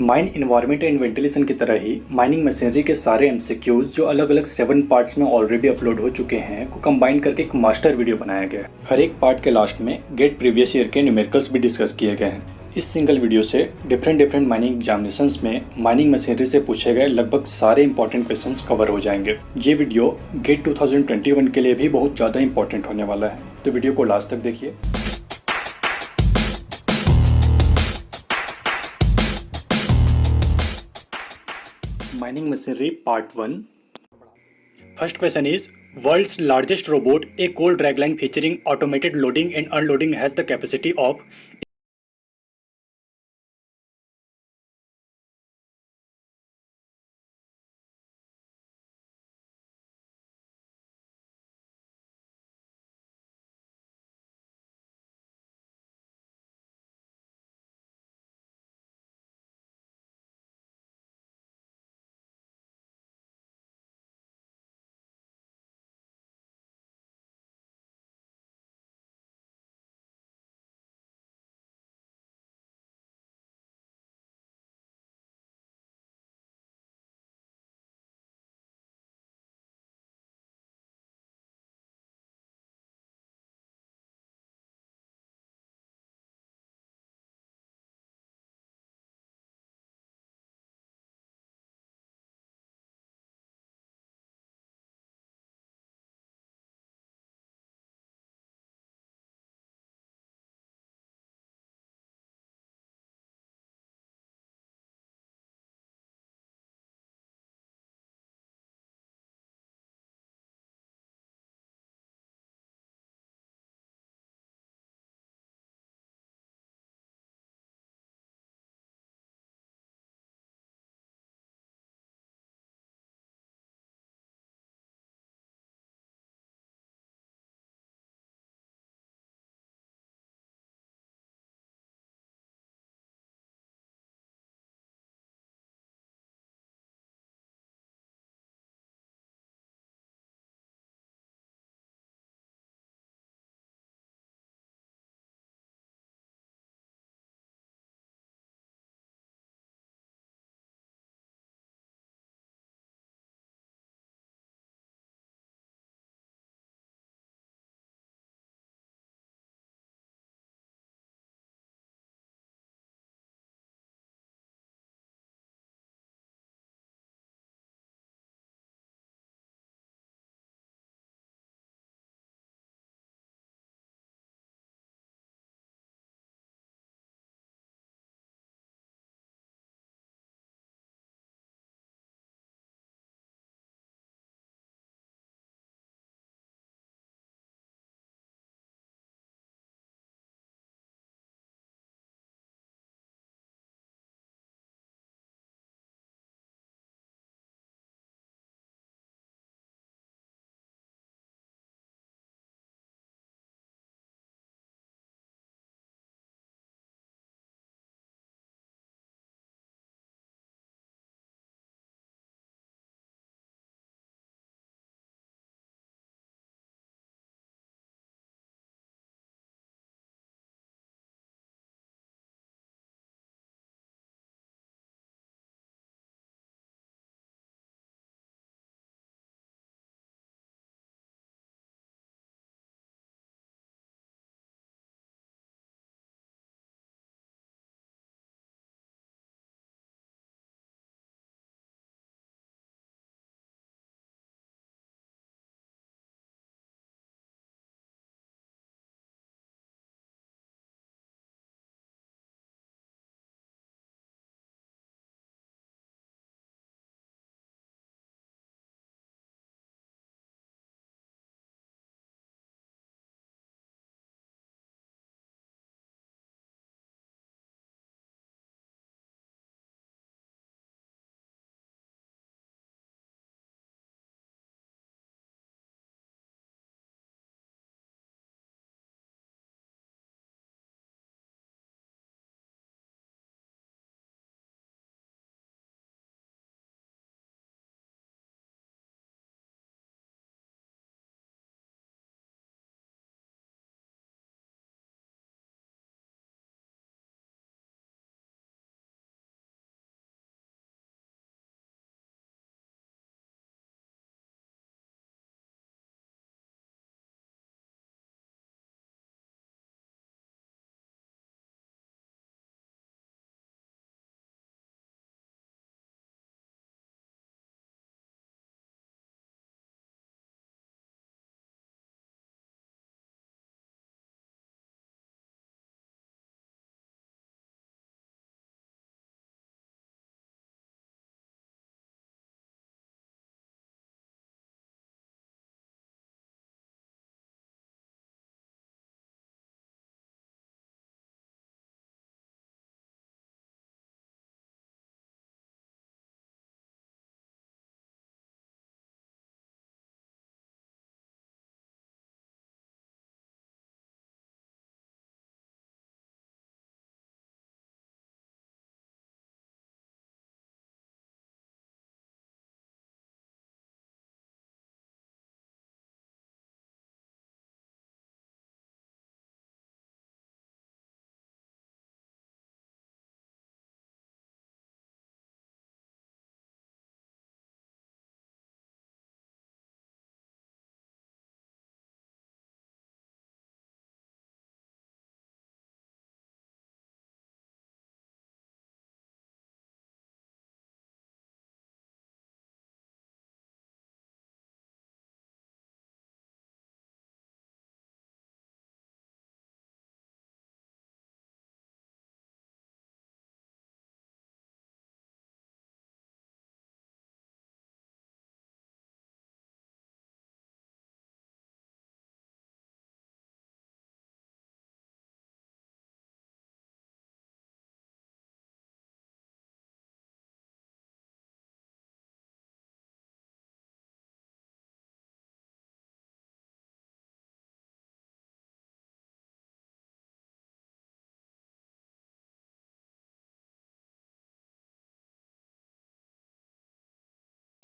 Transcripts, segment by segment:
Mine environment and ventilation की तरह ही mining machinery के सारे एमसीक्यूज जो अलग अलग 7 पार्ट्स में ऑलरेडी अपलोड हो चुके हैं को कंबाइन करके एक मास्टर वीडियो बनाया गया है। हर एक पार्ट के लास्ट में गेट प्रीवियस ईयर के न्यूमेरिकल्स भी डिस्कस किए गए हैं। इस सिंगल वीडियो से डिफरेंट माइनिंग एग्जामिनेशंस में माइनिंग मशीनरी से पूछे गए लगभग सारे इंपॉर्टेंट क्वेश्चंस कवर हो जाएंगे। ये वीडियो गेट 2021 के लिए भी बहुत ज़्यादा इंपॉर्टेंट होने वाला है, तो वीडियो को लास्ट तक देखिए। Mining machinery part 1. First question is, world's largest robot, a coal dragline featuring automated loading and unloading, has the capacity of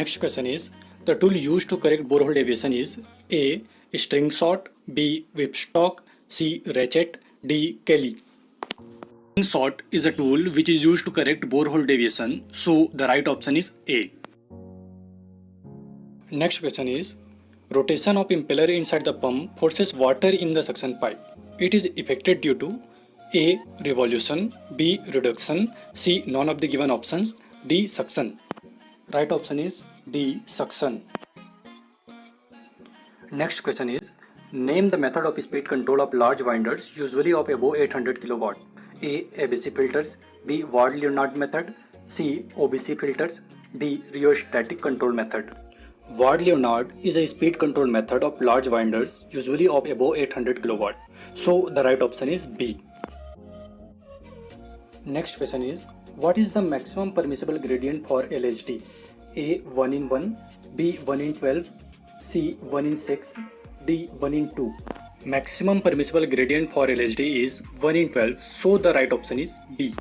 Next question is, the tool used to correct borehole deviation is A. String shot, B. Whipstock, C. Ratchet, D. Kelly. String shot is a tool which is used to correct borehole deviation, so the right option is A. Next question is, rotation of impeller inside the pump forces water in the suction pipe. It is effected due to A. Revolution, B. Reduction, C. None of the given options, D. Suction. Right option is D. Suction. Next question is, name the method of speed control of large winders usually of above 800 kW. A. ABC filters, B. Ward-Leonard method, C. OBC filters, D. Rheostatic control method. Ward-Leonard is a speed control method of large winders usually of above 800 kW. So the right option is B. Next question is, what is the maximum permissible gradient for LHD? A 1 in 1, B 1 in 12, C 1 in 6, D 1 in 2. Maximum permissible gradient for LHD is 1 in 12, so the right option is B.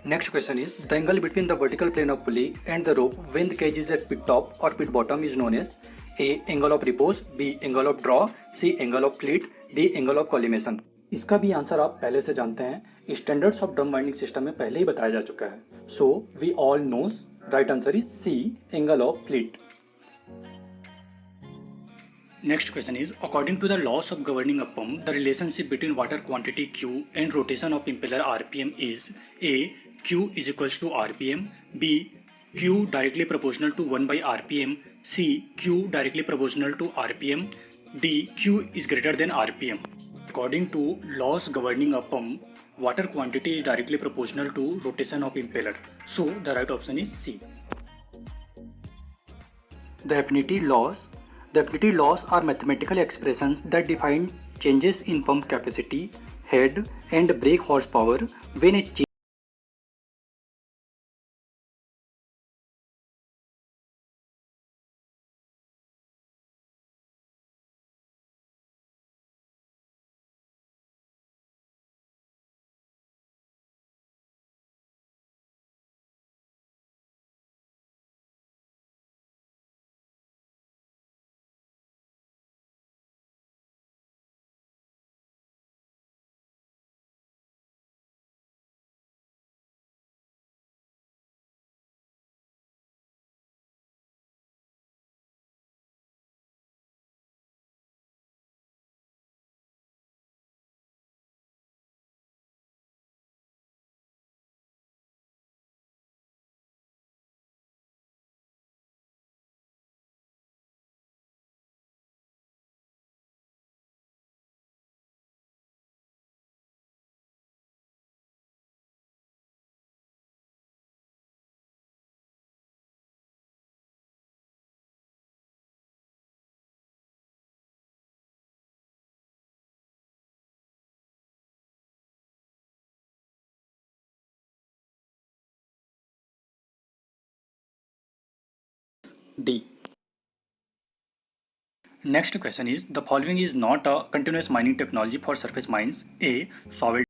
Next question is, the angle between the vertical plane of pulley and the rope when the cage is at pit top or pit bottom is known as A. Angle of repose, B. Angle of draw, C. Angle of fleet, D. Angle of collimation. इसका भी answer आप पहले से जानते हैं, standards of drum winding system में पहले ही बताया जा चुका है. So we all knows right answer is C, angle of fleet. Next question is, according to the laws of governing a pump, the relationship between water quantity Q and rotation of impeller RPM is A. Q is equals to RPM, B. Q directly proportional to 1 by RPM, C. Q directly proportional to RPM, D. Q is greater than RPM. According to laws governing a pump, water quantity is directly proportional to rotation of impeller. So the right option is C. The affinity laws. The affinity laws are mathematical expressions that define changes in pump capacity, head, and brake horsepower when a D. Next question is, the following is not a continuous mining technology for surface mines. A. Soil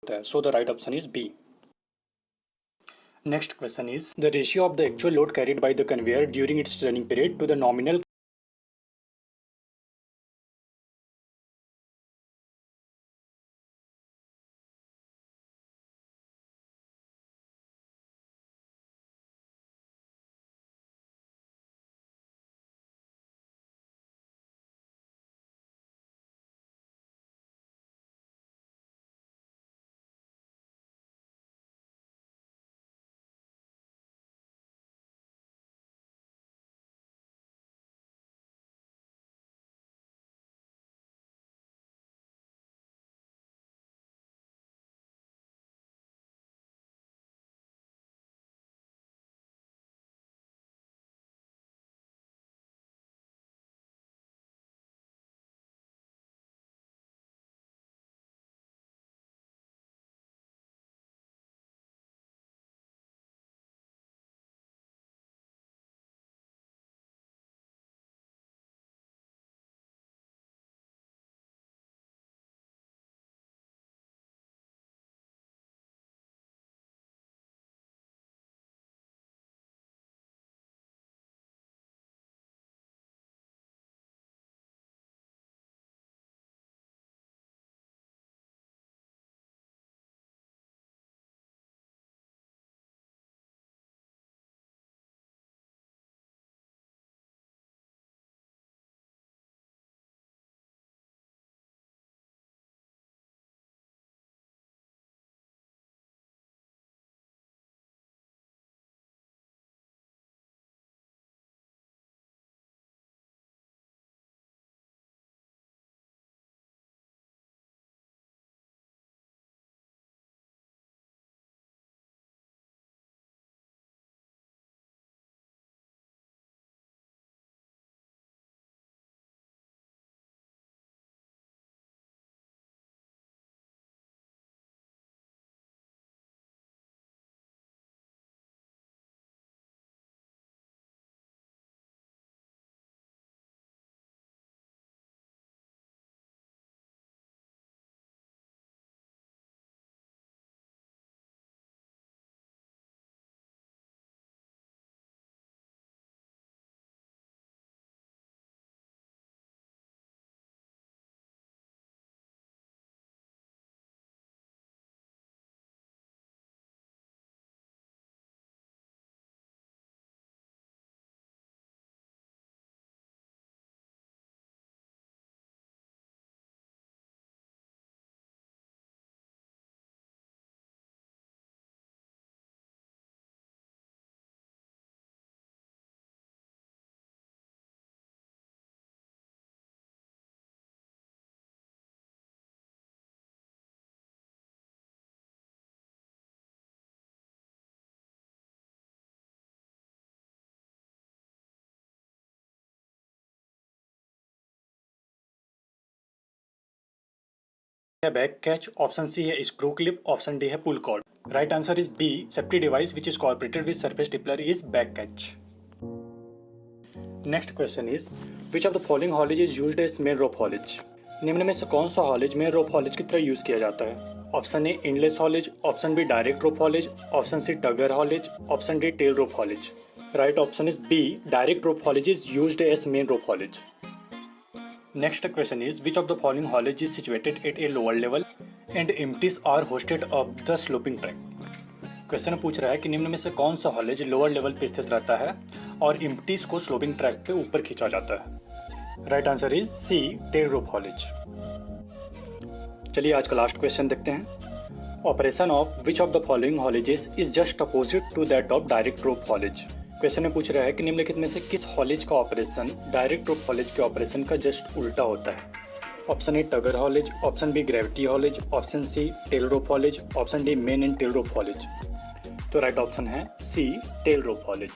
होता है, so the right option is B. Next question is the ratio of the actual load carried by the conveyor during its running period to the nominal है back catch, option C है screw clip, option D है pull cord. Right answer is B, safety device which is corporated with surface stapler is back catch. Next question is which of the following haulage is used as main rope haulage. निम्न में से कौन सा haulage main rope haulage की तरह use किया जाता है? Option A endless haulage, option B direct rope haulage, option C tugger haulage, option D tail rope haulage. Right option is B, direct rope haulage is used as main rope haulage. Next question is which of the following haulage is situated at a lower level and empties are hosted up the sloping track। Question पूछ रहा है कि निम्न में से कौन सा haulage lower level पे स्थित रहता है और इम्प्टीज को स्लोपिंग ट्रैक पे ऊपर खींचा जाता है। Right answer is C, tail rope haulage. चलिए आज का लास्ट क्वेश्चन देखते हैं। Operation of which of the following haulages is just opposite to that of direct rope haulage. Question में पूछ रहा है कि निम्नलिखित में से किस हॉलेज का ऑपरेशन डायरेक्ट रोप हॉलेज के ऑपरेशन का जस्ट उल्टा होता है? Option A tugger haulage, option B gravity haulage, option C tail rope haulage, option D main and tail rope haulage. तो राइट ऑप्शन है C, tail rope haulage.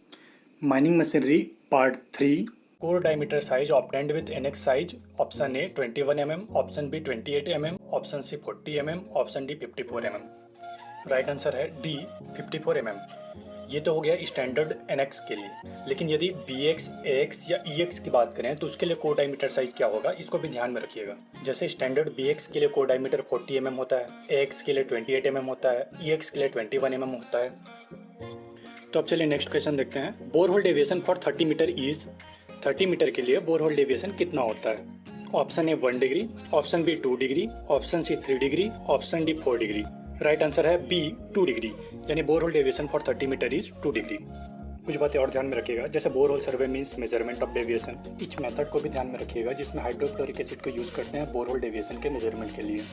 Mining machinery part 3, core diameter size obtained with NX size. Option A 21 mm, option B 28 mm, option C 40 mm, option D 54 mm। Right answer है D 54 mm। ये तो हो गया standard NX के लिए, लेकिन यदि BX, AX या EX की बात करें तो उसके लिए कोर डायमीटर साइज क्या होगा, इसको भी ध्यान में रखिएगा। जैसे स्टैंडर्ड BX के लिए कोर डायमीटर 40 mm होता है, AX के लिए 28 mm होता है, EX के लिए 21 mm होता है। तो अब चलिए नेक्स्ट क्वेश्चन देखते हैं। Borehole deviation for 30 metre is, 30 meter के लिए बोरहोल डेविएशन कितना होता है? Option A 1 degree, option B 2 degree, option C 3 degree, option D 4 degree. Right answer है बी 2 डिग्री, यानी borehole deviation for 30 metre is 2 degree. कुछ बातें और ध्यान में रखिएगा, जैसे borehole survey means measurement of deviation. Each method को भी ध्यान में रखिएगा जिसमें हाइड्रोक्लोरिक एसिड को यूज करते हैं बोरहोल डेविएशन के मेजरमेंट के लिए।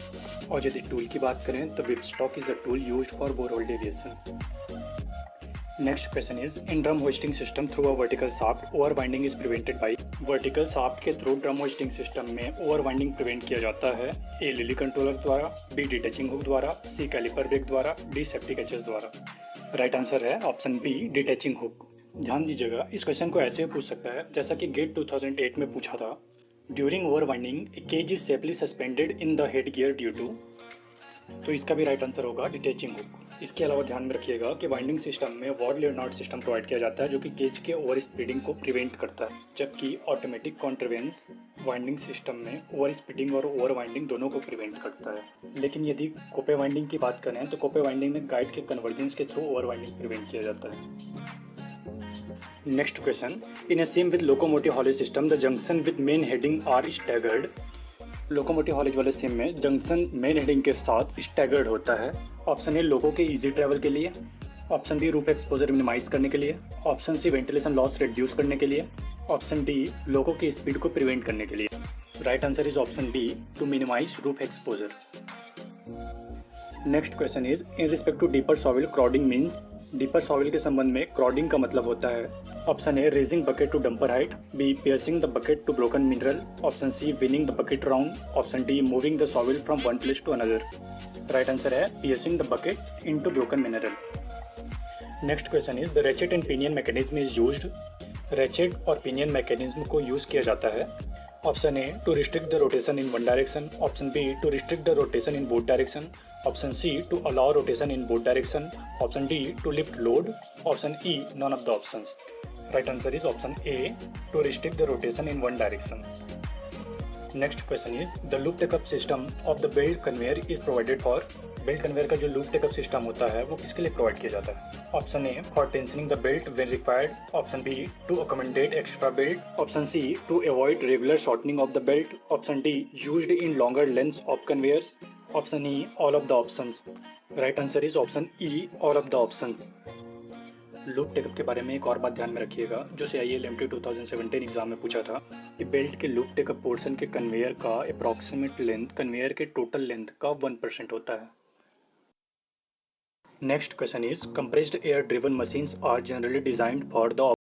और यदि टूल की बात करें तो whipstock is the tool used for borehole deviation. Next question is, in drum hoisting system through a vertical shaft, overwinding is prevented by। vertical shaft के थ्रू ड्रम होइस्टिंग सिस्टम में ओवरवाइंडिंग प्रिवेंट किया जाता है ए lily controller द्वारा, B detaching hook द्वारा, सी caliper break द्वारा, D safety catches द्वारा। Right answer है ऑप्शन बी डिटैचिंग हुक। ध्यान दीजिएगा, इस क्वेश्चन को ऐसे पूछ सकता है जैसा कि गेट 2008 में पूछा था। During overwinding a cage is safely suspended in the head gear due to. तो इसका भी राइट आंसर होगा डिटैचिंग हुक। इसके अलावा ध्यान में रखिएगा कि वाइंडिंग सिस्टम में वॉर्ड लेनार्ड सिस्टम प्रोवाइड किया जाता है जो कि केज के ओवर स्पीडिंग को प्रिवेंट करता है, जबकि ऑटोमेटिक कॉन्ट्रवेंस वाइंडिंग सिस्टम में ओवर स्पीडिंग और ओवर वाइंडिंग दोनों को प्रिवेंट करता है। लेकिन यदि कोपे वाइंडिंग की बात करें तो कोपे वाइंडिंग में गाइड के कन्वर्जेंस के थ्रू ओवर वाइंडिंग प्रिवेंट किया जाता है। Next question, in a same with locomotive haulage system the junction with main heading are staggered. Locomotive haulage वाले सिम में जंक्शन मेन हेडिंग के साथ स्टैगर्ड होता है। ऑप्शन ए लोगों के इजी ट्रैवल के लिए, option B roof exposure minimize करने के लिए, option C ventilation loss reduce करने के लिए, ऑप्शन डी लोगों की स्पीड को प्रिवेंट करने के लिए। Right answer is option D to minimise roof exposure. Next question is, in respect to deeper soil crowding means. Deeper soil के संबंध में क्रॉडिंग का मतलब होता है। Option A raising bucket to dumper height, B piercing the bucket to broken mineral, option C winning the bucket round, option D moving the soil from one place to another. Right answer है piercing the bucket into broken mineral. Next question is, the ratchet and pinion mechanism is used. Ratchet और pinion mechanism को use किया जाता है। Option A to restrict the rotation in one direction, option B to restrict the rotation in both direction, option C to allow rotation in both direction, option D to lift load, option E none of the options. Right answer is option A to restrict the rotation in one direction. Next question is, the loop take up system of the belt conveyor is provided for. Belt conveyor का जो loop take up system होता है वो किसके लिए provide किया जाता है? Option A for tensioning the belt when required, option B to accommodate extra belt, option C to avoid regular shortening of the belt, option D used in longer lengths of conveyors, option E all of the options. Right answer is option E all of the options. Loop take up के बारे में एक और बात ध्यान में रखिएगा जो CIL-MT 2017 एग्जाम में पूछा था कि बेल्ट के लूप टेकअप पोर्शन के कन्वेयर का अप्रॉक्सीमेट लेंथ कन्वेयर के टोटल लेंथ का 1% होता है। Next question is, compressed air driven machines are generally designed for the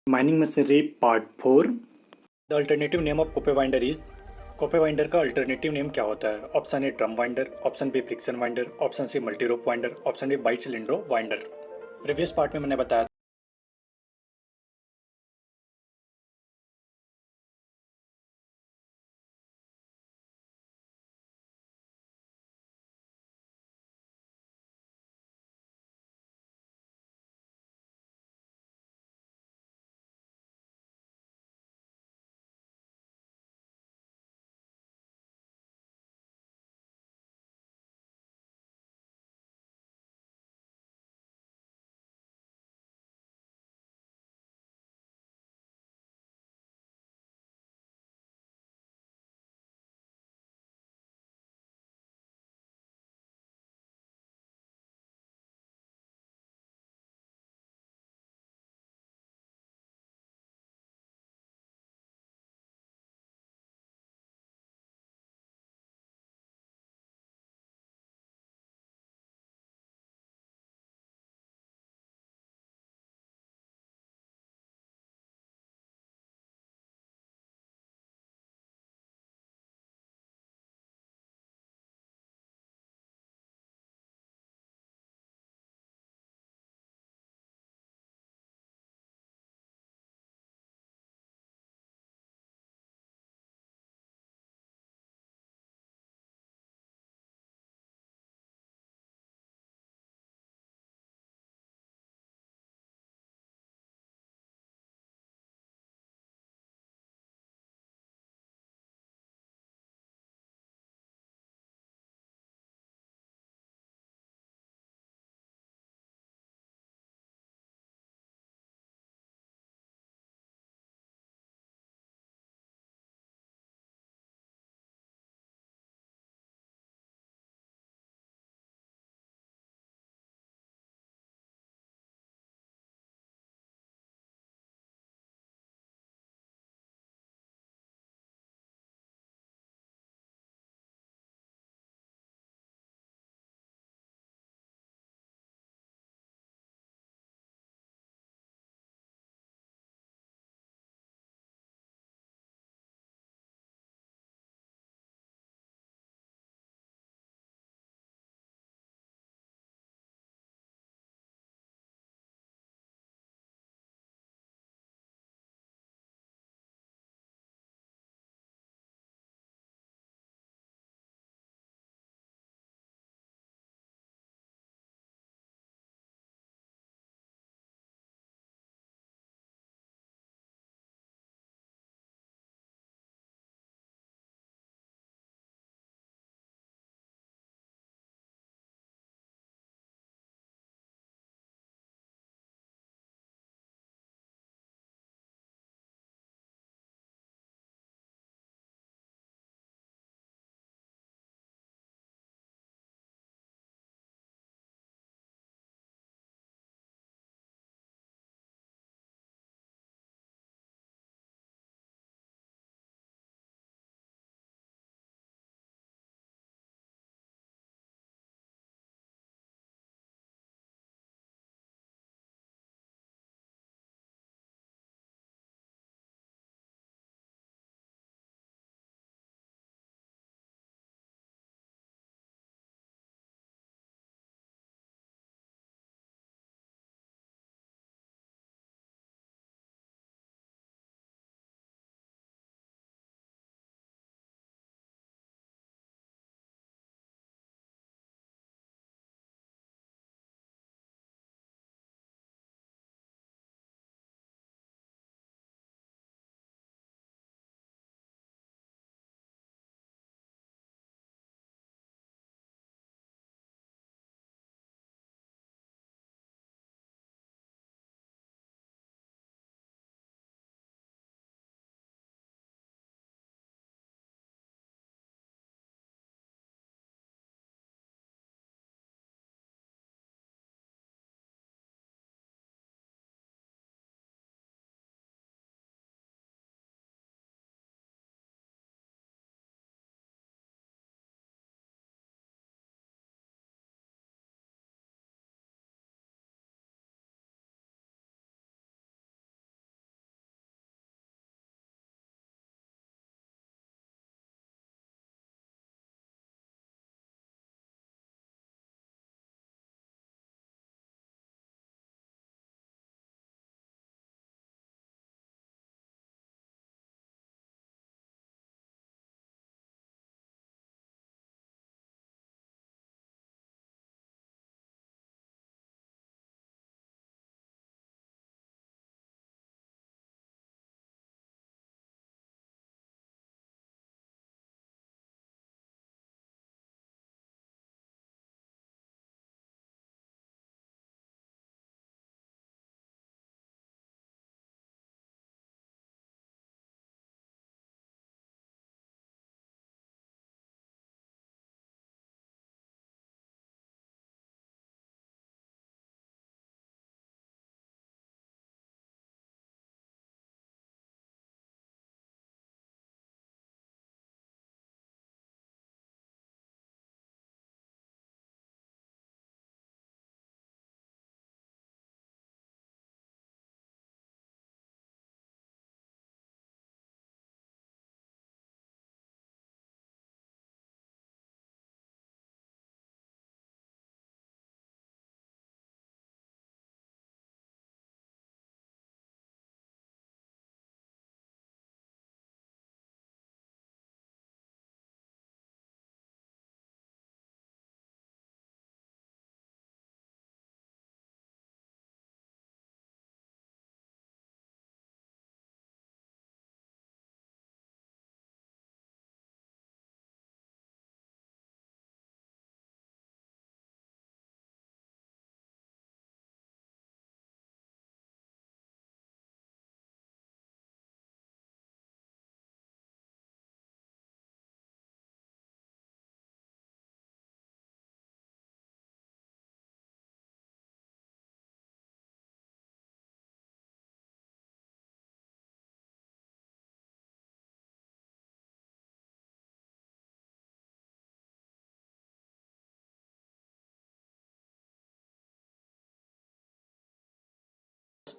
mining machinery part 4। The alternative name of Koepe winder is. Koepe winder का alternative name क्या होता है? Option A drum winder, option B friction winder, option C multi rope winder, option D bi cylindro winder. Previous part में मैंने बताया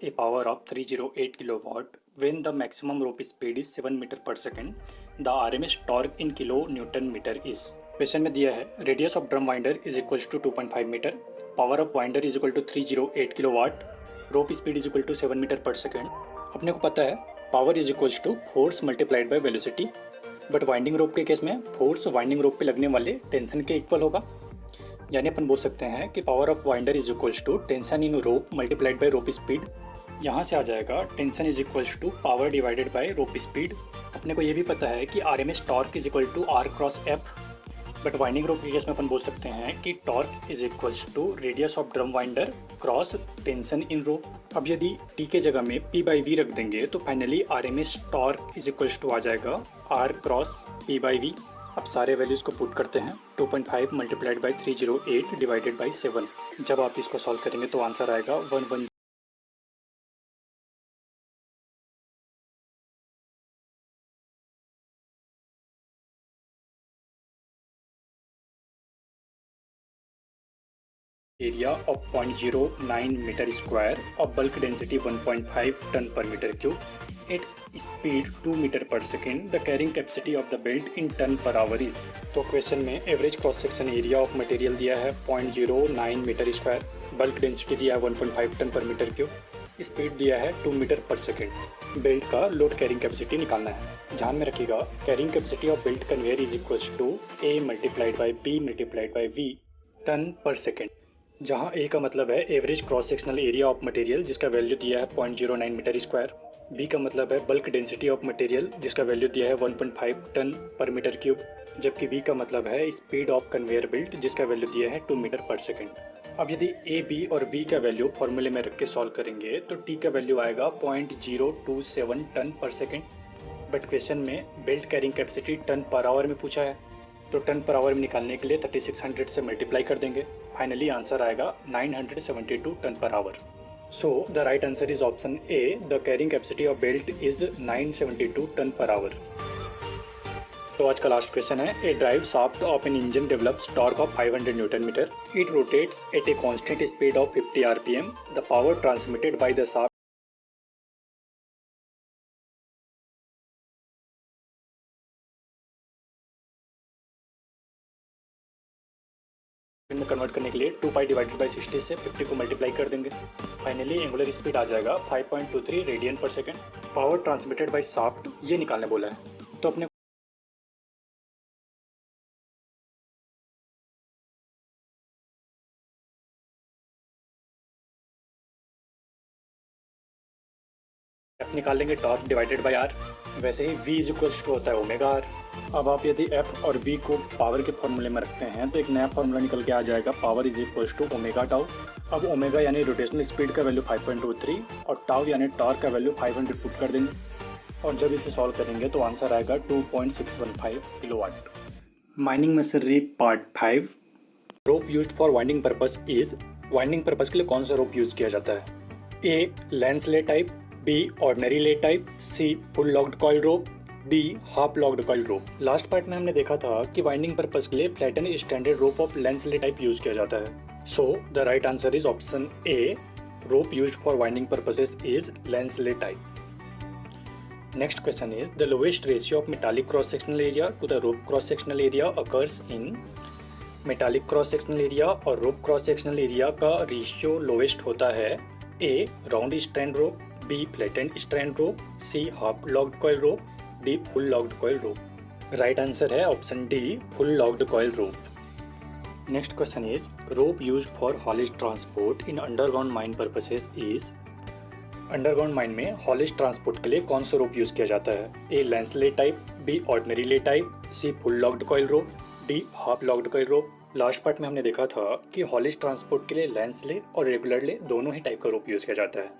a power of 308 kilowatt when the maximum rope speed is 7 meter per second. The RMS torque in kilo Newton meter is. Question में दिया है radius of drum winder is equal to 2.5 meter, power of winder is equal to 308 kilowatt, rope speed is equal to 7 meter per second. अपने को पता है power is equal to force multiplied by velocity, but winding rope के case में force winding रोप पे लगने वाले tension के इक्वल होगा. यानी अपन बोल सकते हैं कि power of winder is equals to tension in rope multiplied by rope speed. यहाँ से आ जाएगा tension is equals to power divided by rope speed. अपने को ये भी पता है कि RMS torque is equal to R cross F, but winding rope के केस में अपन बोल सकते हैं कि torque is equals to radius of drum winder cross tension in rope. अब यदि T के जगह में P/V रख देंगे तो finally RMS torque is equals to आ जाएगा R क्रॉस P/V. अब सारे वैल्यूज़ को पुट करते हैं. 2.5 मल्टीप्लाइड बाई 308 डिवाइडेड बाई 7. जब आप इसको सॉल्व करेंगे तो आंसर आएगा 11. Area of 0.09 metre square of bulk density 1.5 tonne per metre cube at speed 2 metre per second. The carrying capacity of the belt in tonne per hour is. तो question में average cross section area of material दिया है 0.09 metre square, bulk density दिया है 1.5 tonne per metre cube, speed दिया है 2 metre per second. Belt का load carrying capacity निकालना है. ध्यान में रखिएगा carrying capacity of belt conveyor is equals to A multiplied by B multiplied by V ton per second, जहां A का मतलब है average cross sectional area of material जिसका वैल्यू दिया है 0.09 मीटर स्क्वायर. B का मतलब है बल्क डेंसिटी ऑफ मटेरियल जिसका वैल्यू दिया है 1.5 टन पर मीटर क्यूब, जबकि V का मतलब है स्पीड ऑफ कन्वेयर बेल्ट जिसका वैल्यू दिया है 2 मीटर पर सेकेंड. अब यदि A, B और V का वैल्यू फॉर्मूले में रख के सॉल्व करेंगे तो T का वैल्यू आएगा 0.027 ton per second. But question में belt carrying capacity ton per hour में पूछा है, तो टन पर आवर में निकालने के लिए 3600 से मल्टीप्लाई कर देंगे. फाइनली आंसर आएगा 972 tonne per hour. So the right answer is option A. The carrying capacity of belt is 972 tonne per hour. तो आज का लास्ट क्वेश्चन है a drive shaft of an engine develops torque of 500 newton metre. It rotates at a constant speed of 50 RPM. The power transmitted by the shaft में convert करने के लिए 2 divided by 60 से 50 को मल्टीप्लाई कर देंगे. Finally angular speed आ जाएगा 5.23 radian पर second. Power transmitted by shaft ये निकालने बोला है. तो अपने निकाल लेंगे टॉर्क डिवाइडेड बाई R. वैसे ही V इज इक्वल्स टू होता है ओमेगा R. अब आप यदि F और V को पावर के फॉर्मूले में रखते हैं तो एक नया फॉर्मूला निकल के आ जाएगा power is equals to omega tau. अब ओमेगा यानी रोटेशनल स्पीड का वैल्यू 5.23 और टाउ यानी टॉर्क का वैल्यू 500 पुट कर देंगे. और जब इसे सॉल्व करेंगे तो आंसर आएगा 2.615 kilowatt. Mining machinery part 5. Rope used for winding purpose is. Winding purpose के लिए कौन सा रोप यूज किया जाता है? A Lang's lay type, B ordinary lay type, C full locked coil rope, D half locked coil rope. Last part में हमने देखा था कि वाइंडिंग पर्पस के लिए flattened strand rope of Lang's lay type use किया जाता है. So the right answer is option A. Rope used for winding purposes is Lang's lay type. Next question is the lowest ratio of metallic cross sectional area to the rope cross sectional area occurs in. Metallic cross sectional area और rope cross sectional area का ratio lowest होता है A round strand rope, B flattened strand rope, C half locked coil rope, D full locked coil rope. Right answer है option D full locked coil rope. Next question is rope used for haulage transport in underground mine purposes is. Underground mine में haulage transport के लिए कौन सा रोप use किया जाता है? A Lang's lay type, B ordinary lay type, C full locked coil rope, D half locked coil rope. Last part में हमने देखा था कि हॉलेज ट्रांसपोर्ट के लिए लेंस ले और रेगुलर ले दोनों ही टाइप का रोप यूज किया जाता है,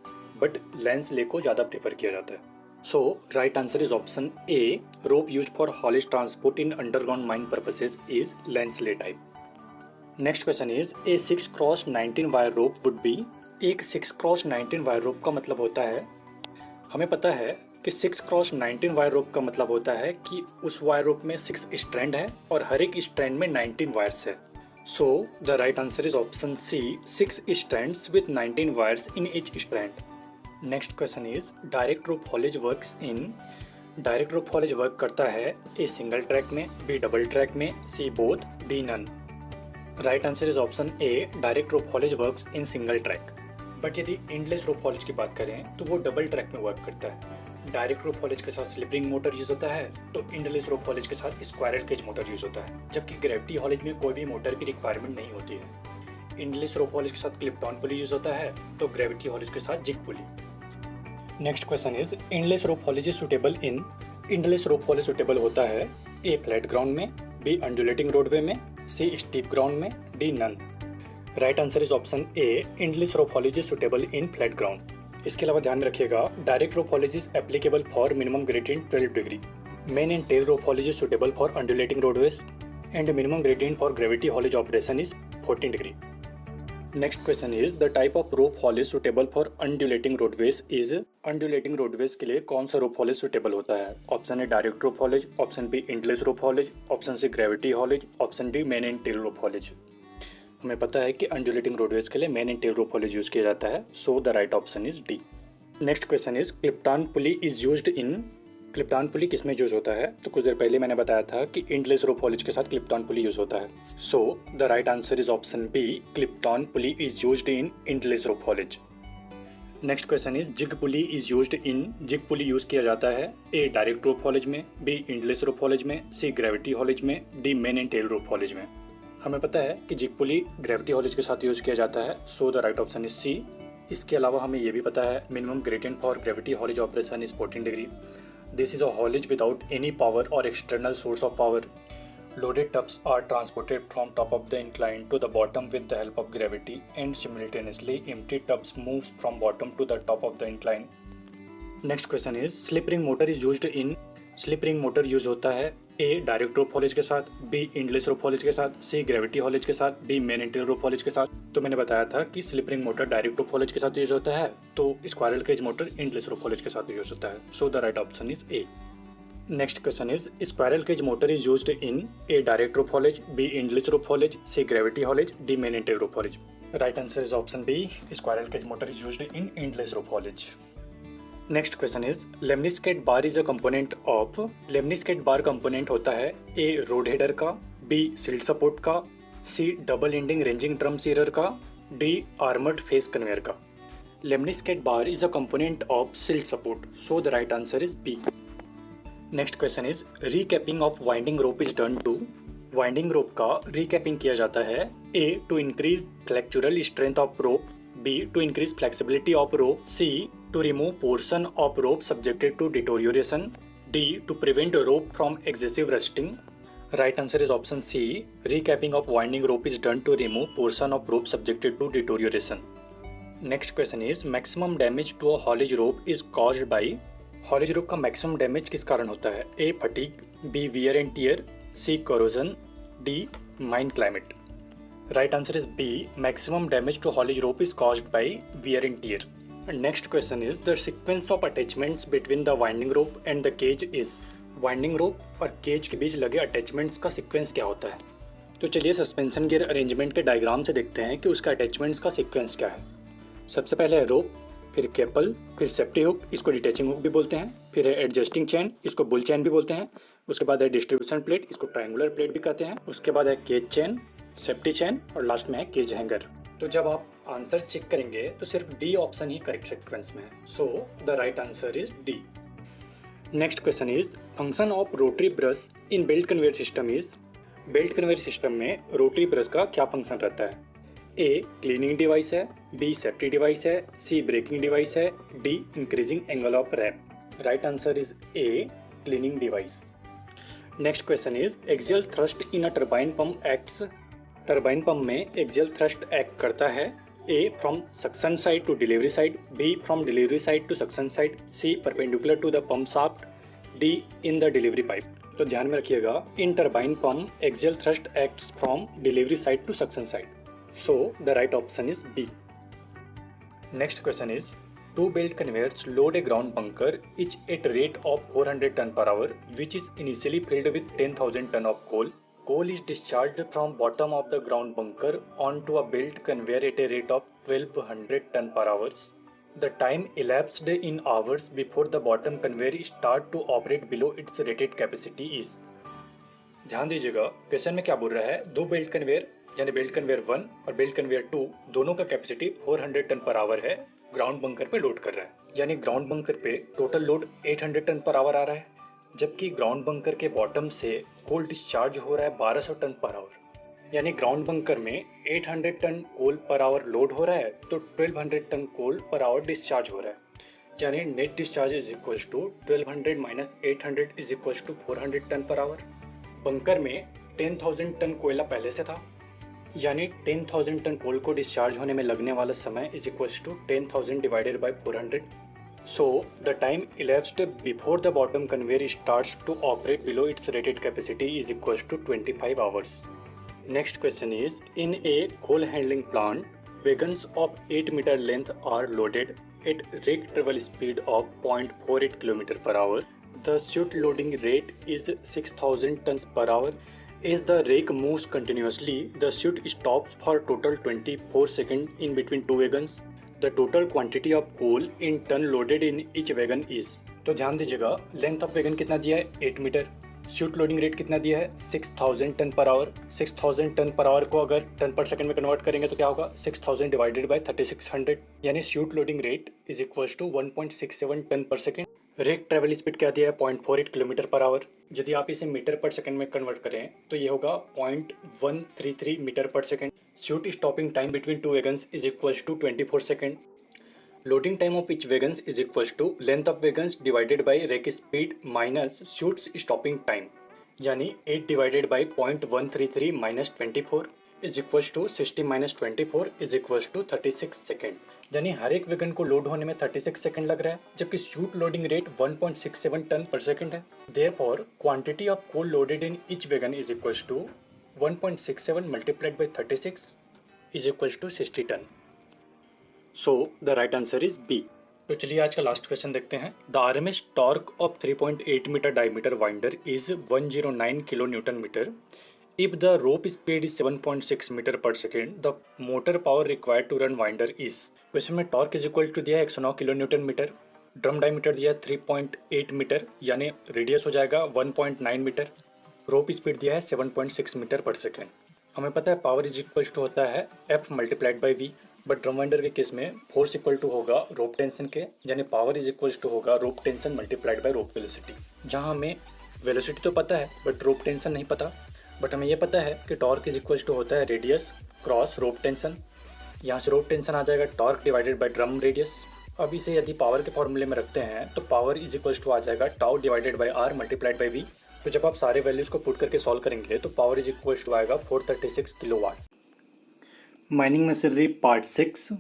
बट लेंस ले को ज़्यादा प्रेफर किया जाता है. So right answer is option A. Rope used for haulage transport in underground mine purposes is Lang's lay type. Next question is a 6x19 wire rope would be. एक 6x19 wire रोप का मतलब होता है, हमें पता है कि 6x19 वायर रोप का मतलब होता है कि उस वायर रोप में 6 स्ट्रैंड है और हर एक स्ट्रैंड में 19 वायर्स है. So the right answer is option C. 6 strands with 19 wires in each strand. Next question is direct rope haulage works in. Direct rope haulage work करता है ए सिंगल ट्रैक में, B double track में, C both, D none. Right answer is option A, direct rope haulage works in single track. But यदि endless rope haulage की बात करें तो वो डबल ट्रैक में वर्क करता है। डायरेक्ट रोप हॉलेज के साथ स्लिप रिंग मोटर यूज होता है, तो एंडलेस रोप हॉलेज के साथ स्क्वायरल केज मोटर यूज होता है, जबकि ग्रेविटी हॉलेज में कोई भी मोटर की रिक्वायरमेंट नहीं होती है। एंडलेस रोप हॉलेज के साथ क्लिप डाउन पुली यूज होता है, तो ग्रेविटी हॉलेज के साथ jig pulley. Next question is endless rope haulage is suitable in. Endless rope haulage suitable होता है ए फ्लैट ग्राउंड में, बी अंडुलेटिंग रोडवे में, सी स्टीप ग्राउंड में, D none. Right answer is option A, endless rope haulage is suitable in flat ground. इसके अलावा ध्यान में रखिएगा, direct rope haulage is applicable for minimum gradient 12 degree. Main and tail rope haulage is suitable for undulating roadways and minimum gradient for gravity haulage operation is 14 degree. Next question is the type of rope haulage suitable for undulating roadways is. Undulating roadways के लिए कौन सा rope haulage suitable होता है? Option A direct rope haulage, option B endless rope haulage, option C gravity haulage, option D main and tail rope haulage. हमें पता है कि अंडुलेटिंग रोडवेज के लिए main and tail rope haulage use किया जाता है, so the right option is D. Next question is Clifton pulley is used in. Clifton pulley किस में यूज होता है? तो कुछ देर पहले मैंने बताया था कि एंडलेस रोप हॉलेज के साथ क्लिप्टान पुली यूज होता है, so the right answer is option B, Clifton pulley is used in endless rope haulage. Next question is jig pulley is used in. Jig pulley use किया जाता है ए डायरेक्ट रोप हॉलेज में, B endless rope haulage में, C gravity haulage में, D main and tail rope haulage में। हमें पता है कि जिग पुली ग्रेविटी हॉलेज के साथ यूज किया जाता है, so the right option is C. इसके अलावा हमें यह भी पता है minimum gradient for gravity haulage operation is 14 degree. This is a haulage without any power or external source of power. Loaded tubs are transported from top of the incline to the bottom with the help of gravity, and simultaneously empty tubs moves from bottom to the top of the incline. Next question is slip ring motor is used in। Slip ring motor use होता है A direct rope haulage के साथ, B endless rope haulage के साथ, सी gravity haulage के साथ, D main and tail rope haulage के साथ। तो मैंने बताया था कि slip ring motor direct rope haulage के साथ यूज होता है, तो squirrel cage motor endless rope haulage के साथ यूज होता है, so the right option is A. Next question is squirrel cage motor is used in A direct rope haulage, B endless rope haulage, C gravity haulage, D main and tail rope haulage. Right answer is option B, squirrel cage motor is used in endless rope haulage. Next question is lemniscate bar is a component of. Lemniscate bar component होता है A road header का, B shield support का, C double ending ranging drum shearer का, D armoured face conveyor का। Lemniscate bar is a component of shield support, so the right answer is B. Next question is recapping of winding rope is done to. Winding rope का recapping किया जाता है A to increase flexural strength of rope, B to increase flexibility of rope, C to remove portion of rope subjected to deterioration, D to prevent rope from excessive rusting. Right answer is option C. Recapping of winding rope is done to remove portion of rope subjected to deterioration. Next question is maximum damage to a haulage rope is caused by। haulage rope का maximum damage किस कारण होता है? A fatigue, B wear and tear, C corrosion, D mine climate. Right answer is B. Maximum damage to haulage rope is caused by wear and tear. And next question is the sequence of attachments between the winding rope and the cage is। winding rope और cage के बीच लगे attachments का sequence क्या होता है? तो चलिए suspension gear arrangement के डायग्राम से देखते हैं कि उसका अटैचमेंट्स का सीक्वेंस क्या है। सबसे पहले है रोप, फिर केपल, फिर सेफ्टी हुक, इसको डिटैचिंग हुक भी बोलते हैं, फिर है एडजस्टिंग चेन, इसको बुल चेन भी बोलते हैं, उसके बाद है डिस्ट्रीब्यूशन प्लेट, इसको ट्रायंगुलर प्लेट भी कहते हैं, उसके बाद है केज चेन, सेफ्टी चेन और लास्ट में है केज हैंगर। तो जब आप आंसर चेक करेंगे तो सिर्फ डी ऑप्शन ही करेक्ट सीक्वेंस में है, so the right answer is D. Next question is function of rotary brush in belt conveyor system is. Belt conveyor system में रोटरी ब्रश का क्या फंक्शन रहता है? ए क्लीनिंग डिवाइस है, B safety device है, C braking device है, D increasing angle of wrap. Right answer is A cleaning device. Next question is axial thrust in a turbine pump acts. Turbine pump में axial thrust act करता है A from suction side to delivery side, B from delivery side to suction side, C perpendicular to the pump shaft, D in the delivery pipe. तो ध्यान में रखिएगा, in turbine pump axial thrust acts from delivery side to suction side, so the right option is B. Next question is two belt conveyors load a ground bunker each at rate of 400 ton per hour which is initially filled with 10,000 ton of coal. Coal is discharged from bottom of the ground bunker onto a belt conveyor at a rate of 1200 ton per hour. The time elapsed in hours before the bottom conveyor start to operate below its rated capacity is। ध्यान दीजिएगा question में क्या बोल रहा है, दो belt conveyor यानी belt conveyor 1 और बेल्ट कन्वेयर 2 दोनों का कैपेसिटी 400 टन पर आवर है, ग्राउंड बंकर पे लोड कर रहा है। यानी ग्राउंड बंकर पे total load 800 ton per hour आ रहा है, जबकि ग्राउंड बंकर के बॉटम से कोल डिस्चार्ज हो रहा है 1200 टन पर आवर। यानी ग्राउंड बंकर में 800 ton coal per hour load हो रहा है तो 1200 ton coal per hour discharge हो रहा है। यानी net discharge is equals to 1200 minus 800 is equals to 400 ton per hour. Bunker में 10,000 टन कोयला पहले से था, यानी 10,000 टन कोल को डिस्चार्ज होने में लगने वाला समय is equals to 10,000 divided by 400। So the time elapsed before the bottom conveyor starts to operate below its rated capacity is equals to 25 hours. Next question is, in a coal handling plant, wagons of 8 meter length are loaded at rake travel speed of 0.48 km per hour. The chute loading rate is 6,000 tons per hour. As the rake moves continuously, the chute stops for total 24 seconds in between two wagons. The total quantity of coal in ton loaded in each wagon is। तो ध्यान दीजिएगा, length of wagon कितना दिया है 8 metre, shoot loading rate कितना दिया है 6000 ton per our. 6000 ton per our को अगर टन पर सेकंड में कन्वर्ट करेंगे तो क्या होगा 6000 डिवाइडेड बाय 3600, यानी chute loading rate is equals to 1.67 ton per second. Rake travel speed क्या दिया है 0.48 किलोमीटर पर आवर। यदि आप इसे मीटर पर सेकंड में कन्वर्ट करें तो ये होगा 0.133 meter per second. Chute stopping time between two wagons is equals to 24 second. Loading time of each wagons is equals to length of wagons divided by rake speed minus chutes stopping time, यानी 8 divided by 0.133 minus 24 is equals to 60 minus 24 is equals to 36 second. यानी हर एक wagon को load होने में 36 second लग रहा है, जबकि chute loading rate 1.67 ton per second है। Therefore quantity of coal loaded in each wagon is equals to 1.67 multiplied by 36 is equals to 60 ton. So the right answer is B. तो चलिए आज का लास्ट क्वेश्चन देखते हैं। The RMS torque of 3.8 meter diameter winder is 109 kilo newton meter. If the rope speed is 7.6 meter per second, the motor power required to run winder is। Question में torque is equal to दिया है 109 kilo newton meter, drum diameter दिया है 3.8 metre, यानी radius हो जाएगा 1.9 metre, रोप speed दिया है 7.6 मीटर पर सेकेंड। हमें पता है पावर इज इक्वल टू होता है F multiplied by V, but drum winder के केस में फोर्स इक्वल टू होगा रोप टेंशन के, यानी पावर इज इक्वल टू होगा रोप tension multiplied by rope velocity. जहाँ हमें वेलोसिटी तो पता है बट रोप टेंशन नहीं पता, बट हमें ये पता है कि टॉर्क इज इक्वल टू होता है रेडियस क्रॉस रोप टेंशन। यहाँ से रोप टेंशन आ जाएगा torque divided by drum radius. अब इसे यदि पावर के फॉर्मूले में रखते हैं तो पावर इज इक्वल टू आ जाएगा tau divided by R multiplied by V. तो जब आप सारे वैल्यूज को पुट करके सॉल्व करेंगे तो पावर इज इक्वल टू आएगा 436 kilowatt. Mining machinery part 6।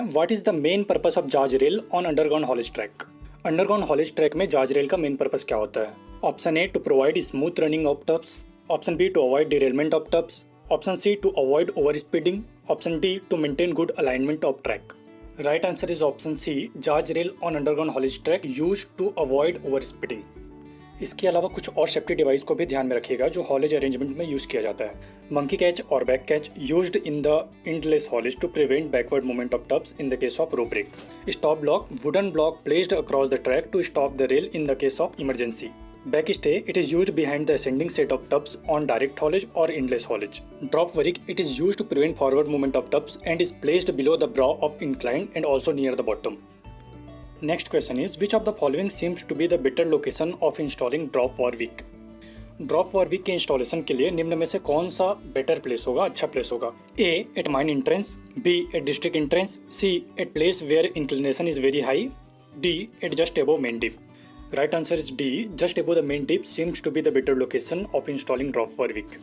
What is the main purpose of jazz rail on underground haulage track. Underground haulage track में जाज रेल का मेन पर्पस क्या होता है। Option A to provide smooth running of tubs, option B to avoid derailment of tubs, option C to avoid over speeding, option D to maintain good alignment of track. Right answer is option C, jazz rail on underground haulage track use to avoid over speeding. इसके अलावा कुछ और safety device को भी ध्यान में रखिएगा जो हॉलेज अरेंजमेंट में यूज किया जाता है। मंकी कैच और back catch used in the endless haulage to prevent backward movement of tubs in the case of rope breaks. Stop block, wooden block placed across the track to stop the rail in the case of emergency. Backstay, it is used behind the ascending set of tubs on direct haulage or endless haulage. Drop work, it is used to prevent forward movement of tubs and is placed below the brow of incline and also near the bottom. Next question is, which of the following seems to be the better location of installing drop war wick? Drop war wick के installation के लिए निम्न में से कौन सा better place होगा, अच्छा प्लेस होगा। A at mine entrance, B at district entrance, C at place where inclination is very high, D at just above main dip. Right answer is D. Just above the main dip seems to be the better location of installing drop war wick.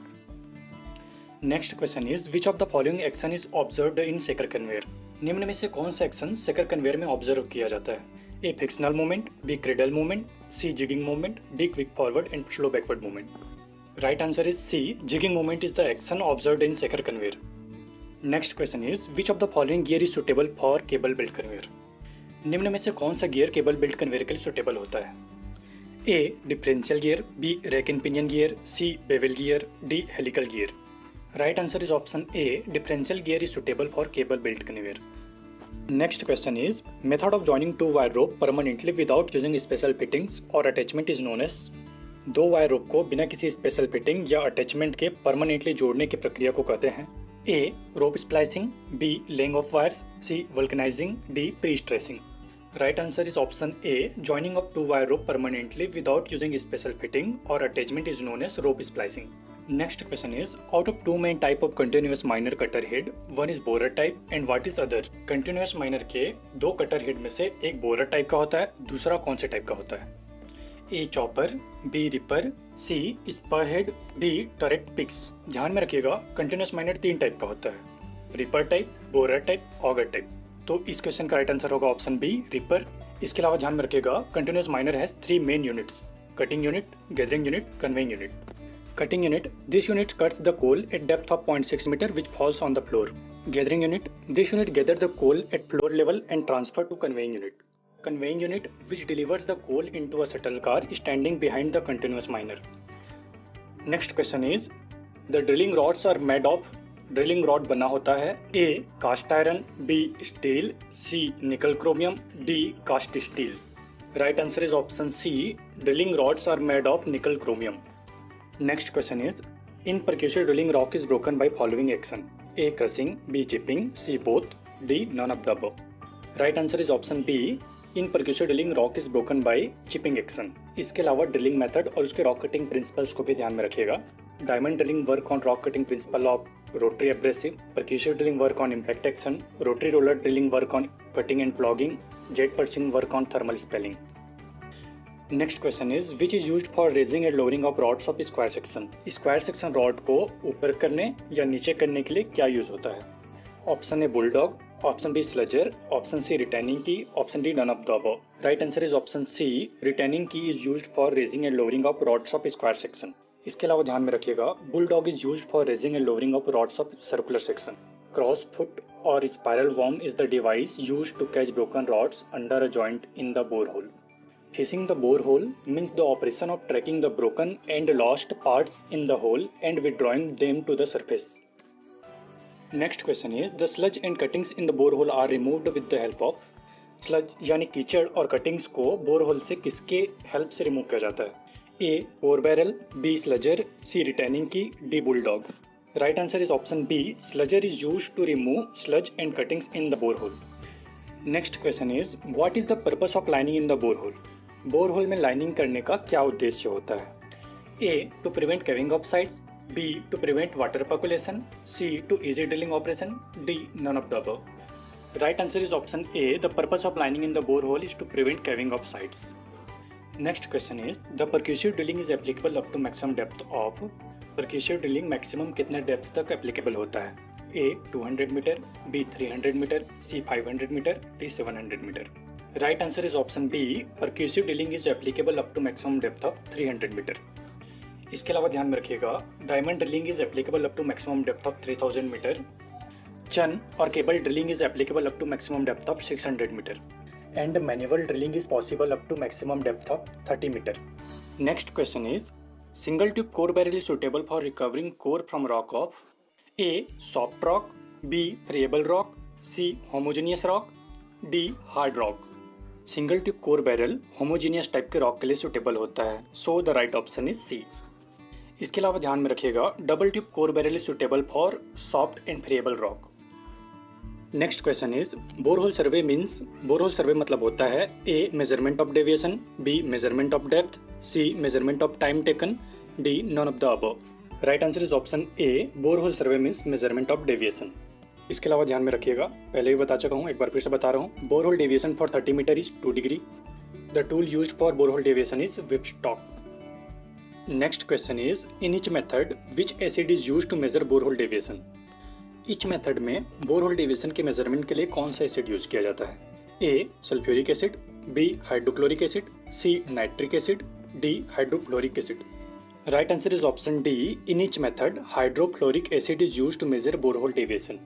Next question is, which of the following action is observed in Saker conveyor? निम्न में से कौन सा action सेकर conveyor में observe किया जाता है। A frictional movement, B cradle movement, C jigging movement, D quick forward and slow backward movement. Right answer is C, jigging movement is the action observed in shaker conveyor. Next question is, which of the following gear is suitable for cable belt conveyor? निम्न में से कौन सा gear cable belt conveyor के लिए suitable होता है। A differential gear, B rack and pinion gear, C bevel gear, D helical gear. Right answer is option A, differential gear is suitable for cable belt conveyor. Next question is, method of joining two wire rope permanently without using special fittings or attachment is known as। दो wire rope को बिना किसी special fitting या attachment के permanently जोड़ने की प्रक्रिया को कहते हैं। A rope splicing, B laying of wires, C vulcanising, D pre stressing. Right answer is option A, joining of two wire rope permanently without using special fitting और attachment is known as rope splicing. Next question is, out of two main type of continuous miner cutter head, one is borer type and what is other? Continuous miner के दो cutter head में से एक borer type का होता है, दूसरा कौन से टाइप का होता है? A chopper, B ripper, C spur head, D turret picks. ध्यान में रखिएगा, कंटिन्यूस माइनर तीन टाइप का होता है, ripper type, borer type, auger type. तो इस क्वेश्चन का राइट आंसर होगा ऑप्शन बी, रिपर। इसके अलावा ध्यान में रखिएगा, continuous minor has three main units, cutting unit, gathering unit, conveying unit. Cutting unit, this unit cuts the coal at depth of 0.6 meter which falls on the floor. Gathering unit, this unit gathers the coal at floor level and transfer to conveying unit. Conveying unit, which delivers the coal into a shuttle car standing behind the continuous miner. Next question is, the drilling rods are made of। Drilling rod बना होता है A cast iron, B steel, C nickel chromium, D cast steel. Right answer is option C, drilling rods are made of nickel chromium. Next question is, in percussive drilling rock is broken by following action: A crushing, B chipping, C both, D none of the above. Right answer is option B, in percussive drilling rock is broken by chipping action. इसके अलावा drilling method और उसके rock cutting principles को भी ध्यान में रखिएगा। Diamond drilling work on rock cutting principle of rotary abrasive, percussive drilling work on impact action, rotary roller drilling work on cutting and flogging, jet purchasing work on thermal spelling. Next question is, which is used for raising and lowering of rods of square section. Square section rod को ऊपर करने या नीचे करने के लिए क्या use होता है? Option A bulldog, option B sludger, option C retaining key, option D none of the above. Right answer is option C, retaining key is used for raising and lowering of rods of square section. इसके अलावा ध्यान में रखिएगा, bulldog is used for raising and lowering of rods of circular section. Cross foot और spiral worm is the device used to catch broken rods under a joint in the bore hole. Fishing the borehole means the operation of tracking the broken and lost parts in the hole and withdrawing them to the surface. Next question is, the sludge and cuttings in the borehole are removed with the help of। sludge यानी कीचड़ और cuttings को borehole से किसके help से remove किया जाता है? A bore barrel, B sludger, C retaining key, D bulldog. Right answer is option B, sludger is used to remove sludge and cuttings in the borehole. Next question is, what is the purpose of lining in the borehole? Borehole में lining करने का क्या उद्देश्य होता है? A to prevent caving of sides, B to prevent water percolation, C to easy drilling operation, D none of the above. Right answer is option A, the purpose of lining in the borehole is to prevent caving of sides. Next question is, the percussive drilling is applicable up to maximum depth of. Percussive drilling maximum कितने depth तक applicable होता है? A 200 metre, B 300 metre, C 500 metre, D 700 metre. Right answer is option B, percussive drilling is applicable up to maximum depth of 300 metre. इसके अलावा ध्यान में रखिएगा, diamond drilling is applicable up to maximum depth of 3000 metre, churn और cable drilling is applicable up to maximum depth of 600 metre, and manual drilling is possible up to maximum depth of 30 metre. Next question is, single tube core barrel is suitable for recovering core from rock of. A soft rock, B friable rock, C homogeneous rock, D hard rock. Single tube core barrel homogeneous type के rock के लिए suitable होता है, so the right option is C. इसके अलावा ध्यान में रखिएगा, double tube core barrel is suitable for soft and friable rock. Next question is, borehole survey means. Borehole survey मतलब होता है A measurement of deviation, B measurement of depth, C measurement of time taken, D none of the above. Right answer is option A, borehole survey means measurement of deviation. इसके अलावा ध्यान में रखिएगा, पहले भी बता चुका हूँ, एक बार फिर से बता रहा हूँ, borehole deviation for 30 metre is 2 degree. The tool used for borehole deviation is whip stock. Next question is, in etch method which acid is used to measure borehole deviation. Etch method में borehole deviation के measurement के लिए कौन सा acid use किया जाता है? A sulphuric acid, B hydrochloric acid, C nitric acid, D hydrofluoric acid. Right answer is option D, in etch method hydrofluoric acid is used to measure borehole deviation.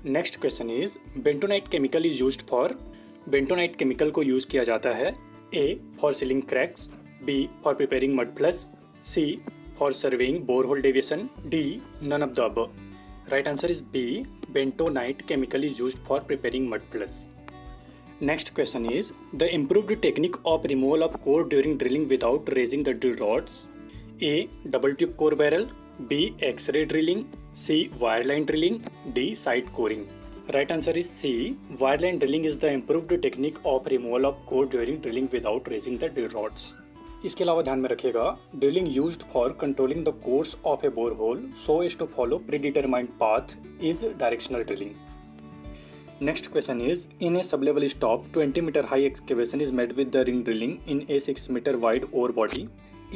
Next question is, bentonite chemical is used for. Bentonite chemical को use किया जाता है A for sealing cracks, B for preparing mud flush, C for surveying borehole deviation, D none of the above. Right answer is B, bentonite chemical is used for preparing mud plus? Next question is the improved technique of removal of core during drilling without raising the drill rods. A. Double tube core barrel. B. X-ray drilling. C. Wireline drilling. D. Side coring. Right answer is C. Wireline drilling is the improved technique of removal of core during drilling without raising the drill rods. इसके अलावा ध्यान में रखिएगा drilling used for controlling the course of a borehole so as to follow predetermined path is directional drilling. Next question is, in a sub-level stop, 20 meter high excavation is made with the ring drilling in a 6 meter wide ore body.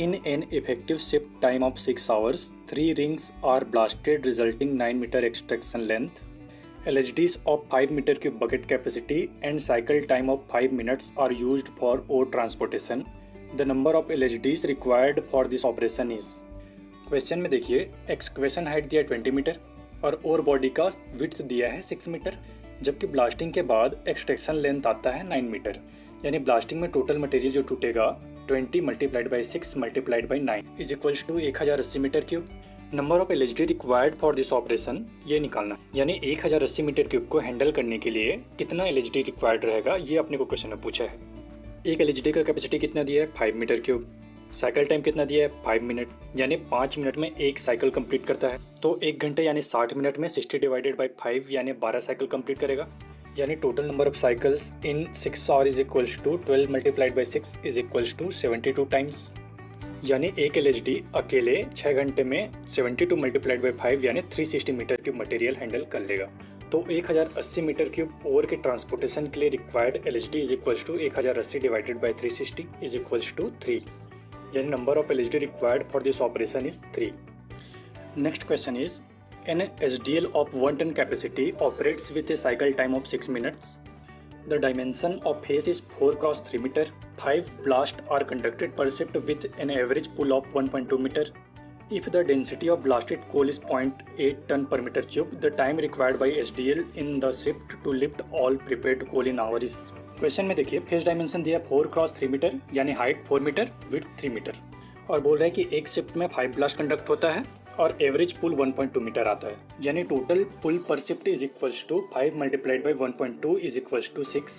In an effective shift time of 6 hours, 3 rings are blasted resulting 9 meter extraction length. LHDs of 5 meter cube bucket capacity and cycle time of 5 minutes are used for ore transportation. The number of LHDs required for this operation is. Question में देखिए excavation height दिया है 20 metre और ओर body का width दिया है 6 metre, जबकि blasting के बाद एक्सट्रैक्शन लेंथ आता है 9 मीटर. यानी ब्लास्टिंग में टोटल मटेरियल जो टूटेगा 20 multiplied by 6 multiplied by 9 is equals to 1080 metre cube. Number of LHD required for this operation ये निकालना, यानी 1080 मीटर क्यूब को हैंडल करने के लिए कितना LHD रिक्वायर्ड रहेगा ये अपने को क्वेश्चन में पूछा है. एक LHD का कैपेसिटी कितना दिया है 5 मीटर क्यूब. साइकिल टाइम कितना दिया है 5 मिनट, यानी 5 मिनट में एक साइकिल कंप्लीट करता है. तो 1 घंटे यानी 60 मिनट में 60 डिवाइडेड बाई 5 यानी 12 साइकिल कंप्लीट करेगा. यानी total number of cycles in 6 hour is equals to 12 multiplied by 6 is equals to 72 times. यानी एक LHD अकेले 6 घंटे में 72 मल्टीप्लाइड बाई 5 यानी 360 मीटर क्यूब मटेरियल हैंडल कर लेगा. तो 1080 मीटर क्यूब ओर के ट्रांसपोर्टेशन के लिए required LHD is equals to 1080 divided by 360 is equals to 3. यानी number of LHD required for this operation is 3. Next question is an SDL of 1 ton capacity operates with a cycle time of 6 minutes. The dimension of face is 4 x 3 meter. 5 blasts are conducted per shift with an average pull of 1.2 meter. If the density of blasted coal is 0.8 ton per meter cube, the time required by SDL in the shift to lift all prepared coal in hour is. Question में देखिए face dimension दिया 4 x 3 metre यानी height 4 metre width 3 metre और बोल रहा है कि एक शिफ्ट में 5 ब्लास्ट कंडक्ट होता है और एवरेज पुल 1.2 मीटर आता है. यानी total pull per shift is equals to 5 multiplied by 1.2 is equals to 6.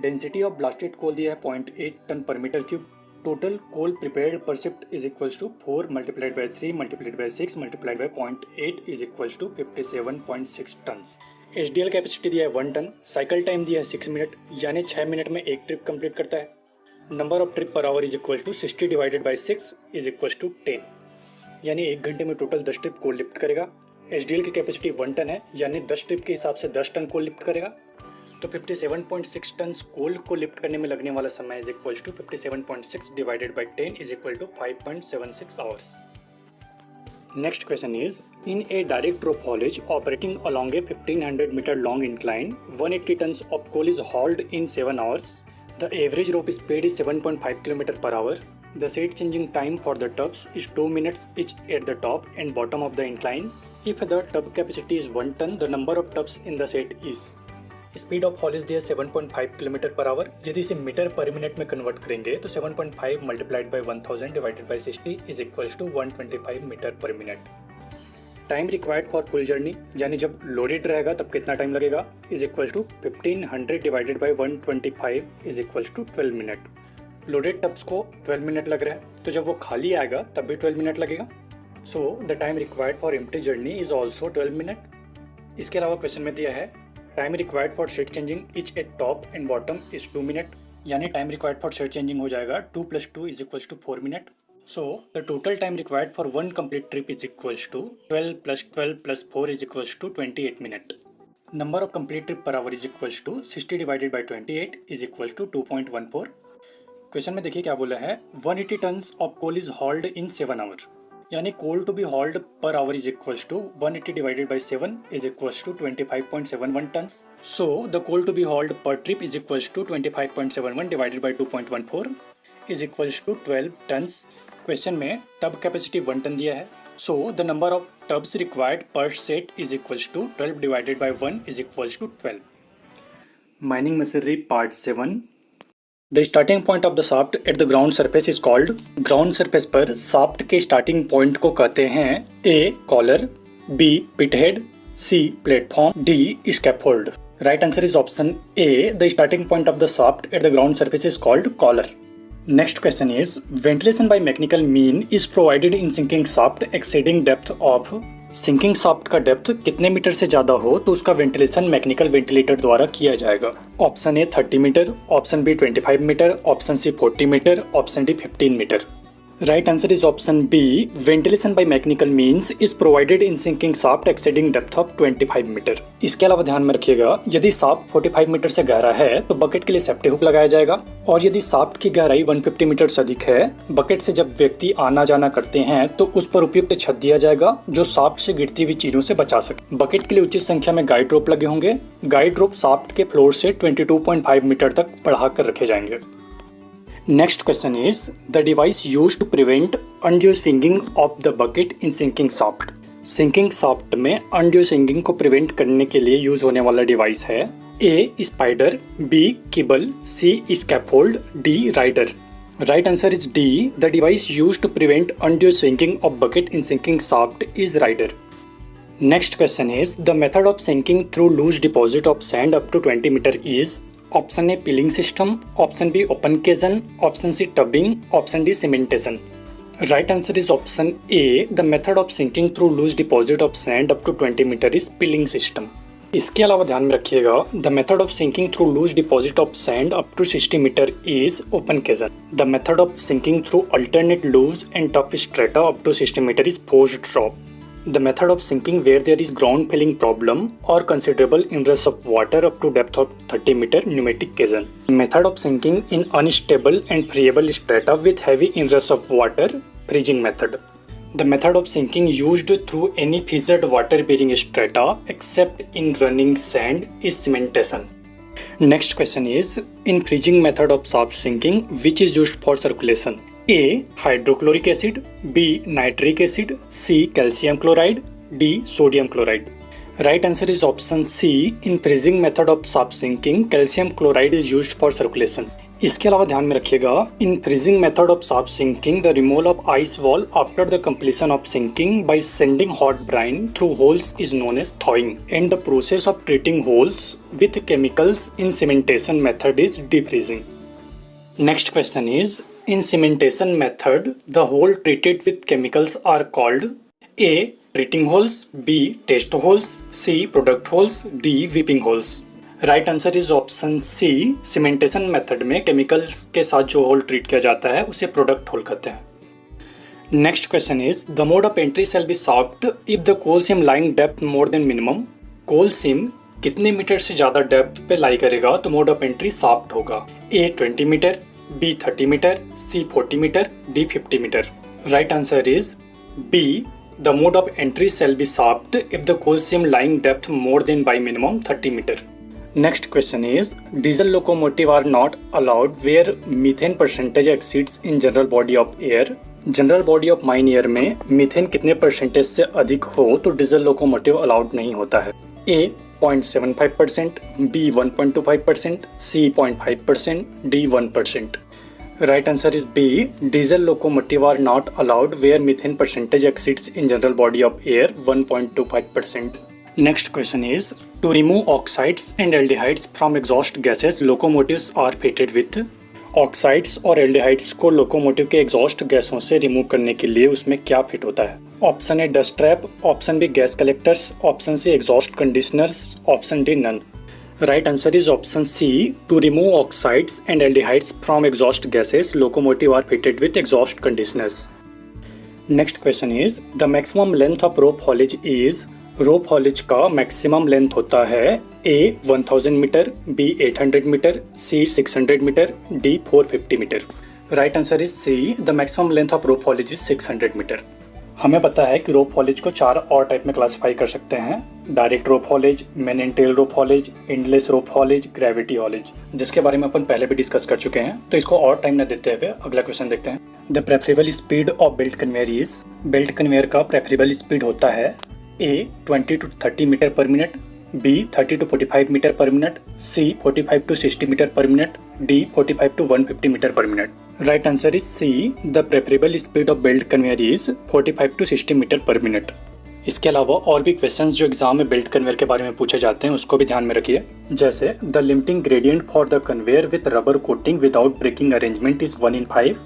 Density of blasted coal दिया है 0.8 ton per metre cube. Total coal prepared per shift is equals to 4 multiplied by 3 multiplied by 6 multiplied by 0.8 is equals to 57.6 ton. SDL capacity दिया है 1 ton. Cycle time दिया है 6 minute यानी 6 minute में एक trip complete करता है. Number of trip per hour is equal to 60 divided by 6 is equal to 10. यानी 1 घंटे में टोटल 10 ट्रिप कोल लिफ्ट करेगा. SDL की कैपेसिटी 1 टन है यानी 10 ट्रिप के हिसाब से 10 टन कोल लिफ्ट करेगा. तो 57.6 टन कोल को लिफ्ट करने में लगने वाला समय is equal to 57.6 divided by 10 is equal to 5.76 hours. Next question is, in a direct rope haulage operating along a 1500 meter long incline, 180 tons of coal is hauled in 7 hours. The average rope speed is 7.5 km per hour. The seat changing time for the tubs is 2 minutes each at the top and bottom of the incline. If the tub capacity is 1 ton, the number of tubs in the set is. Speed of haulage दिया 7.5 kilometre per hour. यदि इसे metre per minute में convert करेंगे तो 7.5 multiplied by 1000 divided by 60 is equals to 125 metre per minute. Time required for full journey यानी जब loaded रहेगा तब कितना टाइम लगेगा is equals to 1500 divided by 125 is equals to 12 minute. Loaded tubs को 12 मिनट लग रहा है तो जब वो खाली आएगा तब भी 12 मिनट लगेगा. So the time required for empty journey is also 12 minute. इसके अलावा क्वेश्चन में दिया है time required for shed changing each at top and bottom is 2 minute. यानी time required for shed changing हो जाएगा 2 + 2 is equals to 4 minute. So the total time required for one complete trip is equals to 12 + 12 + 4 is equals to 28 minute. Number of complete trip per hour is equals to 60 divided by 28 is equals to 2.14. Question में देखिए क्या बोला है 180 tons of coal is hauled in 7 hour. यानी coal to be hauled per hour is equals to 180 divided by 7 is equals to 25.71 tons. So the coal to be hauled per trip is equals to 25.71 divided by 2.14 is equals to 12 tons. Question में tub capacity 1 ton दिया है. So the number of tubs required per set is equals to 12 divided by 1 is equals to 12. Mining machinery part 7. The starting point of the shaft at the ground surface is called. Ground surface पर shaft के starting point को कहते हैं A. Collar, B. Pit head, C. Platform. D. Scaffold. Right answer is option A. The starting point of the shaft at the ground surface is called collar. Next question is, ventilation by mechanical mean is provided in sinking shaft exceeding depth of. Sinking shaft का depth कितने metre से ज़्यादा हो तो उसका ventilation mechanical ventilator द्वारा किया जाएगा। Option A 30 metre, option B 25 metre, option C 40 metre, option D 15 metre. Right answer is option B. Ventilation by mechanical means is provided in sinking shaft exceeding depth of 25 metre. इसके अलावा ध्यान में रखिएगा, यदि shaft 45 metre से गहरा है तो बकेट के लिए सेफ्टी हुक लगाया जाएगा, और यदि शाफ्ट की गहराई 150 मीटर से अधिक है, बकेट से जब व्यक्ति आना जाना करते हैं तो उस पर उपयुक्त छत दिया जाएगा जो शाफ्ट से गिरती हुई चीजों से बचा सके। बकेट के लिए उचित संख्या में गाइड रोप लगे होंगे। गाइड रोप शाफ्ट के फ्लोर से 22.5 मीटर तक बढ़ाकर रखे जाएंगे। Next question is, the device used to prevent undue sinking of the bucket in sinking shaft. Sinking shaft में undue sinking को prevent करने के लिए यूज होने वाला डिवाइस है A. Spider, B. Kibble, C. Scaffold, D. Rider. Right answer is D. The device used to prevent undue sinking of bucket in sinking shaft is rider. Next question is, the method of sinking through loose deposit of sand up to 20 meter is. Option A piling system, option B open caisson, option C tubbing, option D cementation. Right answer is option A. The method of sinking through loose deposit of sand up to 20 metre is piling system. इसके अलावा ध्यान में रखिएगा, the method of sinking through loose deposit of sand up to 60 metre is open caisson. The method of sinking through alternate loose and tough strata up to 60 metre is forced drop. The method of sinking where there is ground filling problem or considerable inrush of water up to depth of 30 meter pneumatic caisson. Method of sinking in unstable and friable strata with heavy inrush of water, freezing method. The method of sinking used through any fissured water bearing strata except in running sand is cementation. Next question is, in freezing method of shaft sinking which is used for circulation? A. Hydrochloric acid, B. Nitric acid, C. Calcium chloride, D. Sodium chloride. Right answer is option C. In freezing method of shaft sinking, calcium chloride is used for circulation. इसके अलावा ध्यान में रखिएगा, in freezing method of shaft sinking, the removal of ice wall after the completion of sinking by sending hot brine through holes is known as thawing, and the process of treating holes with chemicals in cementation method is defreezing. Next question is, in cementation method, the hole treated with chemicals are called A. treating holes, B. test holes, C. product holes, D. weeping holes. Right answer is option C. cementation method में chemicals के साथ जो hole treat किया जाता है उसे product hole कहते हैं। Next question is, the mode of entry shall be shaft if the coal seam lying depth more than minimum. coal seam कितने मीटर से ज़्यादा डेप्थ पे लाई करेगा तो मोड ऑफ एंट्री शाफ्ट होगा। A. 20 metre, B. 30 metre, C. 40 metre, D. 50 metre. Right answer is B. The mode of entry shall be shaft if the coal seam lying depth more than by minimum 30 meter. Next question is, diesel locomotive are not allowed where methane percentage exceeds in general body of air. General body of mine air में methane कितने percentage से अधिक हो तो diesel locomotive allowed नहीं होता है। A. 0.75%, B. 1.25%, C. 0.5%, D. 1%. Right answer is B. Diesel locomotive are not allowed where methane percentage exceeds in general body of air 1.25%. Next question is, to remove oxides and aldehydes from exhaust gases, locomotives are fitted with. Oxides और aldehydes को locomotive के exhaust गैसों से remove करने के लिए उसमें क्या फिट होता है? Option A dust trap, option B gas collectors, option C exhaust conditioners, option D none. Right answer is option C. To remove oxides and aldehydes from exhaust gases, locomotive are fitted with exhaust conditioners. Next question is, the maximum length of rope haulage is. Rope haulage का maximum length होता है A. 1000 metre, B. 800 metre, C. 600 metre, D. 450 metre. Right answer is C. The maximum length of rope haulage is 600 metre. हमें पता है कि रोप haulage को 4 और type में क्लासिफाई कर सकते हैं: direct rope haulage, main and tail rope haulage, endless rope haulage, gravity haulage, जिसके बारे में अपन पहले भी डिस्कस कर चुके हैं। तो इसको और टाइम न देते हुए अगला क्वेश्चन देखते हैं। The preferable speed of belt conveyor is. Belt conveyor का प्रेफरेबल स्पीड होता है A. 20 to 30 metre per minute, B. 30 to 45 metre per minute, C. 45 to 60 metre per minute, D. 45 to 150 metre per minute. Right answer is C. The preferable speed of belt conveyor is 45 to 60 metre per minute. इसके अलावा और भी questions जो exam में belt conveyor के बारे में पूछे जाते हैं उसको भी ध्यान में रखिए। जैसे the limiting gradient for the conveyor with rubber coating without braking arrangement is 1/5।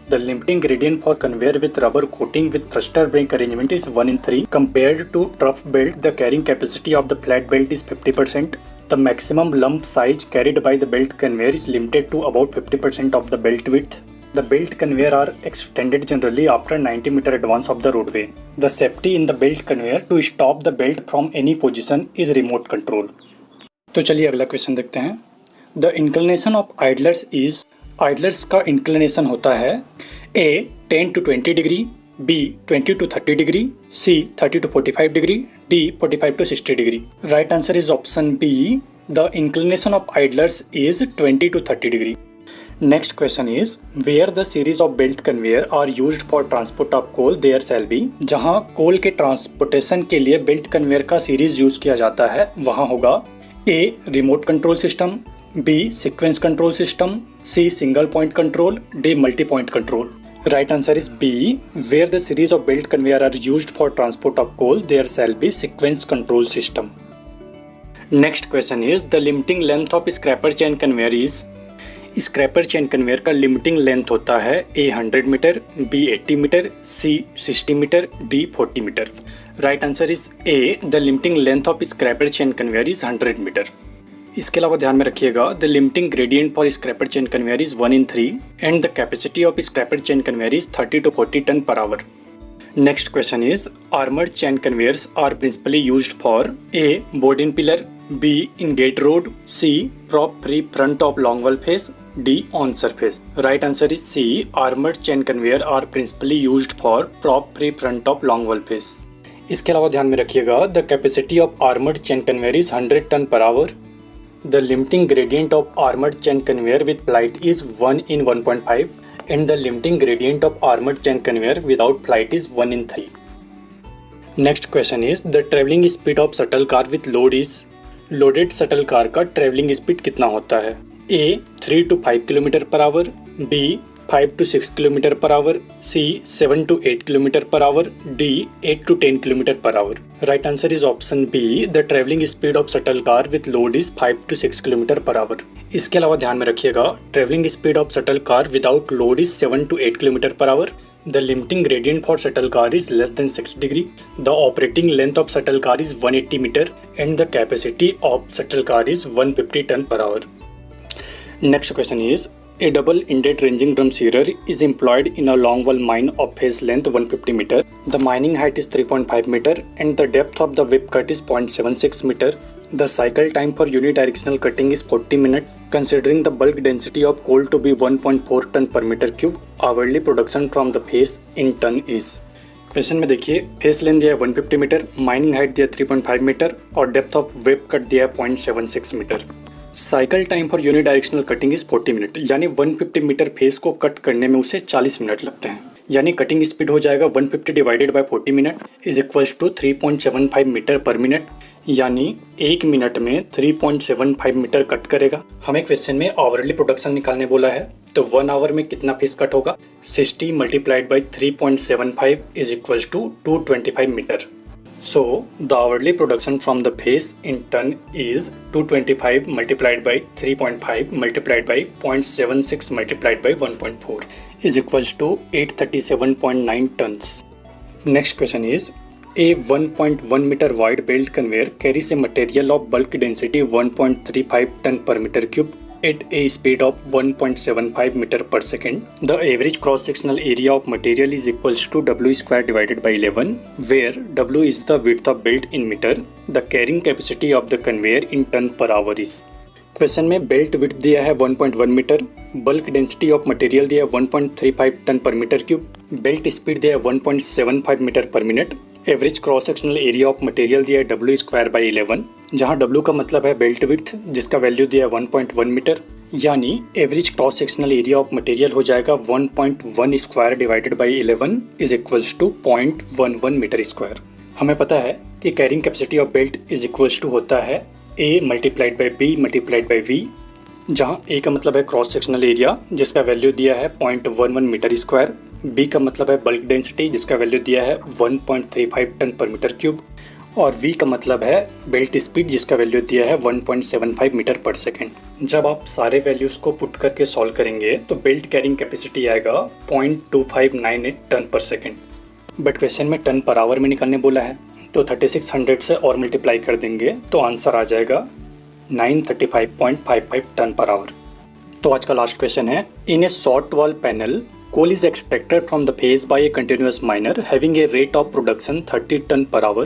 The limiting gradient for conveyor with rubber coating with thruster brake arrangement is 1/3। Compared to trough belt, the carrying capacity of the flat belt is 50%. The maximum lump size carried by the belt conveyor is limited to about 50% of the belt width. The belt conveyor are extended generally after 90 meter advance of the roadway. The safety in the belt conveyor to stop the belt from any position is remote control. तो चलिए अगला question देखते हैं। The inclination of idlers is, idlers का inclination होता है A 10 to 20 degree, B 20 to 30 degree, C 30 to 45 degree, D 45 to 60 degree. Right answer is option B. The inclination of idlers is 20 to 30 degree. Next question is where the series of belt conveyor are used for transport of coal there shall be। जहाँ कोल के transportation के लिए belt conveyor का series use किया जाता है वहाँ होगा A remote control system, B sequence control system, C single point control, D multi point control. Right answer is B. Where the series of belt conveyor are used for transport of coal, there shall be sequence control system. Next question is the limiting length of scraper chain conveyor is। Scraper chain conveyor का limiting length होता है A 100 metre, B 80 metre, C 60 metre, D 40 metre. Right answer is A. The limiting length of scraper chain conveyor is 100 metre. इसके अलावा ध्यान में रखिएगा the limiting gradient for scraper chain conveyor is 1/3 and the capacity of scraper chain conveyor is 30 to 40 ton per hour. Next question is armoured chain conveyors are principally used for A board in pillar, B in gate road, C prop free front of long wall face, D on surface। Right answer is C. Armored chain conveyor are principally used for prop free front of long wall face। इसके अलावा ध्यान में रखिएगा the capacity of armored chain conveyor is 100 ton per hour। The limiting gradient of armored chain conveyor with flight is 1/1.5 and the limiting gradient of armored chain conveyor without flight is 1/3। Next question is the traveling speed of shuttle car with load is। Loaded shuttle car का travelling speed कितना होता है A 3 to 5 kilometre per hour, B 5 to 6 kilometre per hour, C 7 to 8 kilometre per hour, D 8 to 10 kilometre per hour. Right answer is option B. The travelling speed of shuttle car with load is 5 to 6 kilometre per hour. इसके अलावा ध्यान में रखिएगा travelling speed of shuttle car without load is 7 to 8 kilometre per hour. The limiting gradient for shuttle car is less than 6 degree. The operating length of shuttle car is 180 meter and the capacity of shuttle car is 150 ton per hour. Next question is a double-ended ranging drum shearer is employed in a long wall mine of face length 150 meter. The mining height is 3.5 meter and the depth of the whip cut is 0.76 meter. The cycle time for unidirectional cutting is 40 minutes. Considering the bulk density of coal to be 1.4 ton per meter cube, hourly production from the face in ton is। Question में देखिए face length दिया है 150 metre, mining height दिया 3.5 metre और depth of web cut दिया है 0.76 metre. Cycle time for unidirectional cutting is 40 minute, यानी 150 metre face को कट करने में उसे 40 मिनट लगते हैं। यानी कटिंग स्पीड हो जाएगा 150 divided by 40 minute is equals to 3.75 metre per minute, यानी 1 मिनट में 3.75 मीटर कट करेगा। हमें क्वेश्चन में आवरली प्रोडक्शन निकालने बोला है, तो 1 आवर में कितना फेस कट होगा 60 multiplied by 3.75 is equals to 225 metre. So the hourly production from the face in ton is 225 multiplied by 3.5 multiplied by 0.76 multiplied by 1.4 is equals to 837.9 tons। Next question is a 1.1 meter wide belt conveyor carries a material of bulk density 1.35 ton per meter cube at a speed of 1.75 meter per second. The average cross-sectional area of material is equals to W square divided by 11, where W is the width of belt in meter. The carrying capacity of the conveyor in ton per hour is। Question में belt width दिया है 1.1 metre, bulk density of material दिया है 1.35 ton per metre cube, belt speed दिया है 1.75 metre per minute, average cross sectional area of material दिया है W square by 11, जहां W का मतलब है बेल्ट विड्थ जिसका वैल्यू दिया है 1.1 मीटर, यानी average cross sectional area of material हो जाएगा 1.1 square divided by 11 is equals to 0.11 metre square. हमें पता है कि carrying capacity of belt is equals to होता है A multiplied by B multiplied by V, जहां ए का मतलब है क्रॉस सेक्शनल एरिया जिसका वैल्यू दिया है 0.11 मीटर स्क्वायर, बी का मतलब है बल्क डेंसिटी जिसका वैल्यू दिया है 1.35 टन पर मीटर क्यूब, और वी का मतलब है बेल्ट स्पीड जिसका वैल्यू दिया है 1.75 मीटर पर सेकेंड। जब आप सारे वैल्यूज को पुट करके सॉल्व करेंगे तो बेल्ट कैरिंग कैपेसिटी आएगा 0.2598 ton per second. But question में टन पर आवर में निकालने बोला है, तो 3600 से और मल्टीप्लाई कर देंगे तो आंसर आ जाएगा 935.55 टन पर आवर। तो आज का लास्ट क्वेश्चन है, in a short wall panel coal is extracted from the face by a continuous miner having a rate of production 30 ton per hour.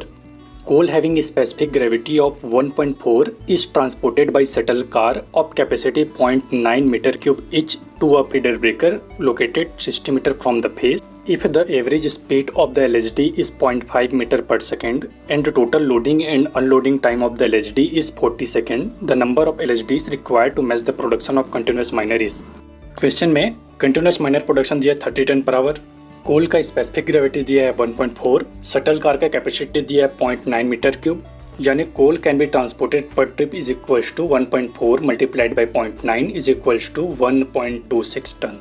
Coal having a specific gravity of 1.4 is transported by shuttle car of capacity 0.9 meter cube each to a feeder breaker located 60 meter from the face. If the average speed of the LHD is 0.5 meter per second and the total loading and unloading time of the LHD is 40 seconds, the number of LHDs required to match the production of continuous miner is. Question में continuous minor production दिया है 30 ton per our, कोल का specific gravity दिया है 1.4, shuttle car का capacity दिया है 0.9 metre cube, यानी coal can be transported per trip is equals to 1.4 multiplied by 0.9 is equals to 1.26 ton.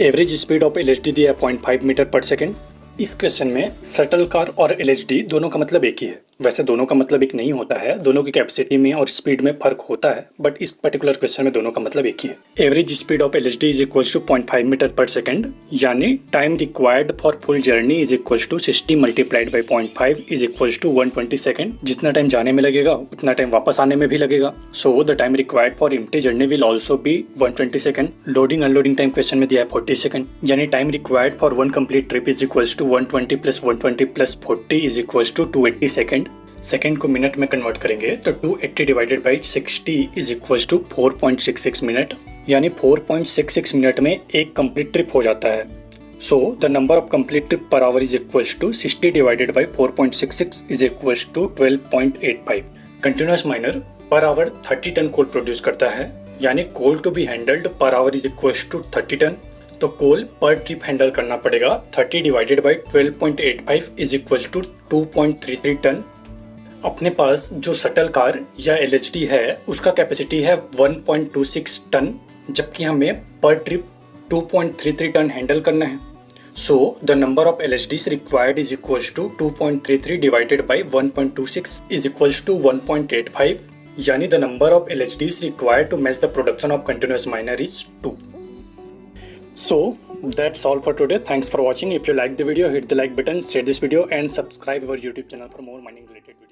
Average speed of LHD दिया है 0.5 मीटर पर सेकेंड। इस क्वेश्चन में शटल कार और एलएचडी दोनों का मतलब एक ही है। वैसे दोनों का मतलब एक नहीं होता है, दोनों की कैपेसिटी में और स्पीड में फर्क होता है, बट इस पर्टिकुलर क्वेश्चन में दोनों का मतलब एक ही है। Average speed of LHD is equals to 0.5 metre per second, यानी time required for full journey is equals to 60 multiplied by 0.5 is equals to 120 second. जितना टाइम जाने में लगेगा उतना टाइम वापस आने में भी लगेगा, so the time required for empty journey will also be 120 second. Loading unloading time question में दिया है 40 सेकंड, यानी time required for one complete trip is equals to 120 plus 120 plus 40 is equals to 280 second. Second को minute में convert करेंगे तो 280 divided by 60 is equals to 4.66 minute, यानी 4.66 minute में एक कंप्लीट ट्रिप हो जाता है। So the number of complete trip per hour is equals to 60 divided by 4.66 is equals to 12.85। Continuous miner per hour 30 ton coal produce करता है, यानी coal to be handled per hour is equals to 30 ton. तो coal per trip handle करना पड़ेगा 30 divided by 12.85 is equals to 2.33 ton. अपने पास जो shuttle car या एलएचडी है उसका कैपेसिटी है 1.26 टन, जबकि हमें पर ट्रिप 2.33 टन हैंडल करना है। So the number of LHDs required is equals to 2.33 divided by 1.26 is equals to 1.85, यानी the number of LHDs required to match the production of continuous miner is 2। So that's all for today. Thanks for watching. If you like the video, hit the like button, share this video and subscribe our YouTube channel for more mining related videos.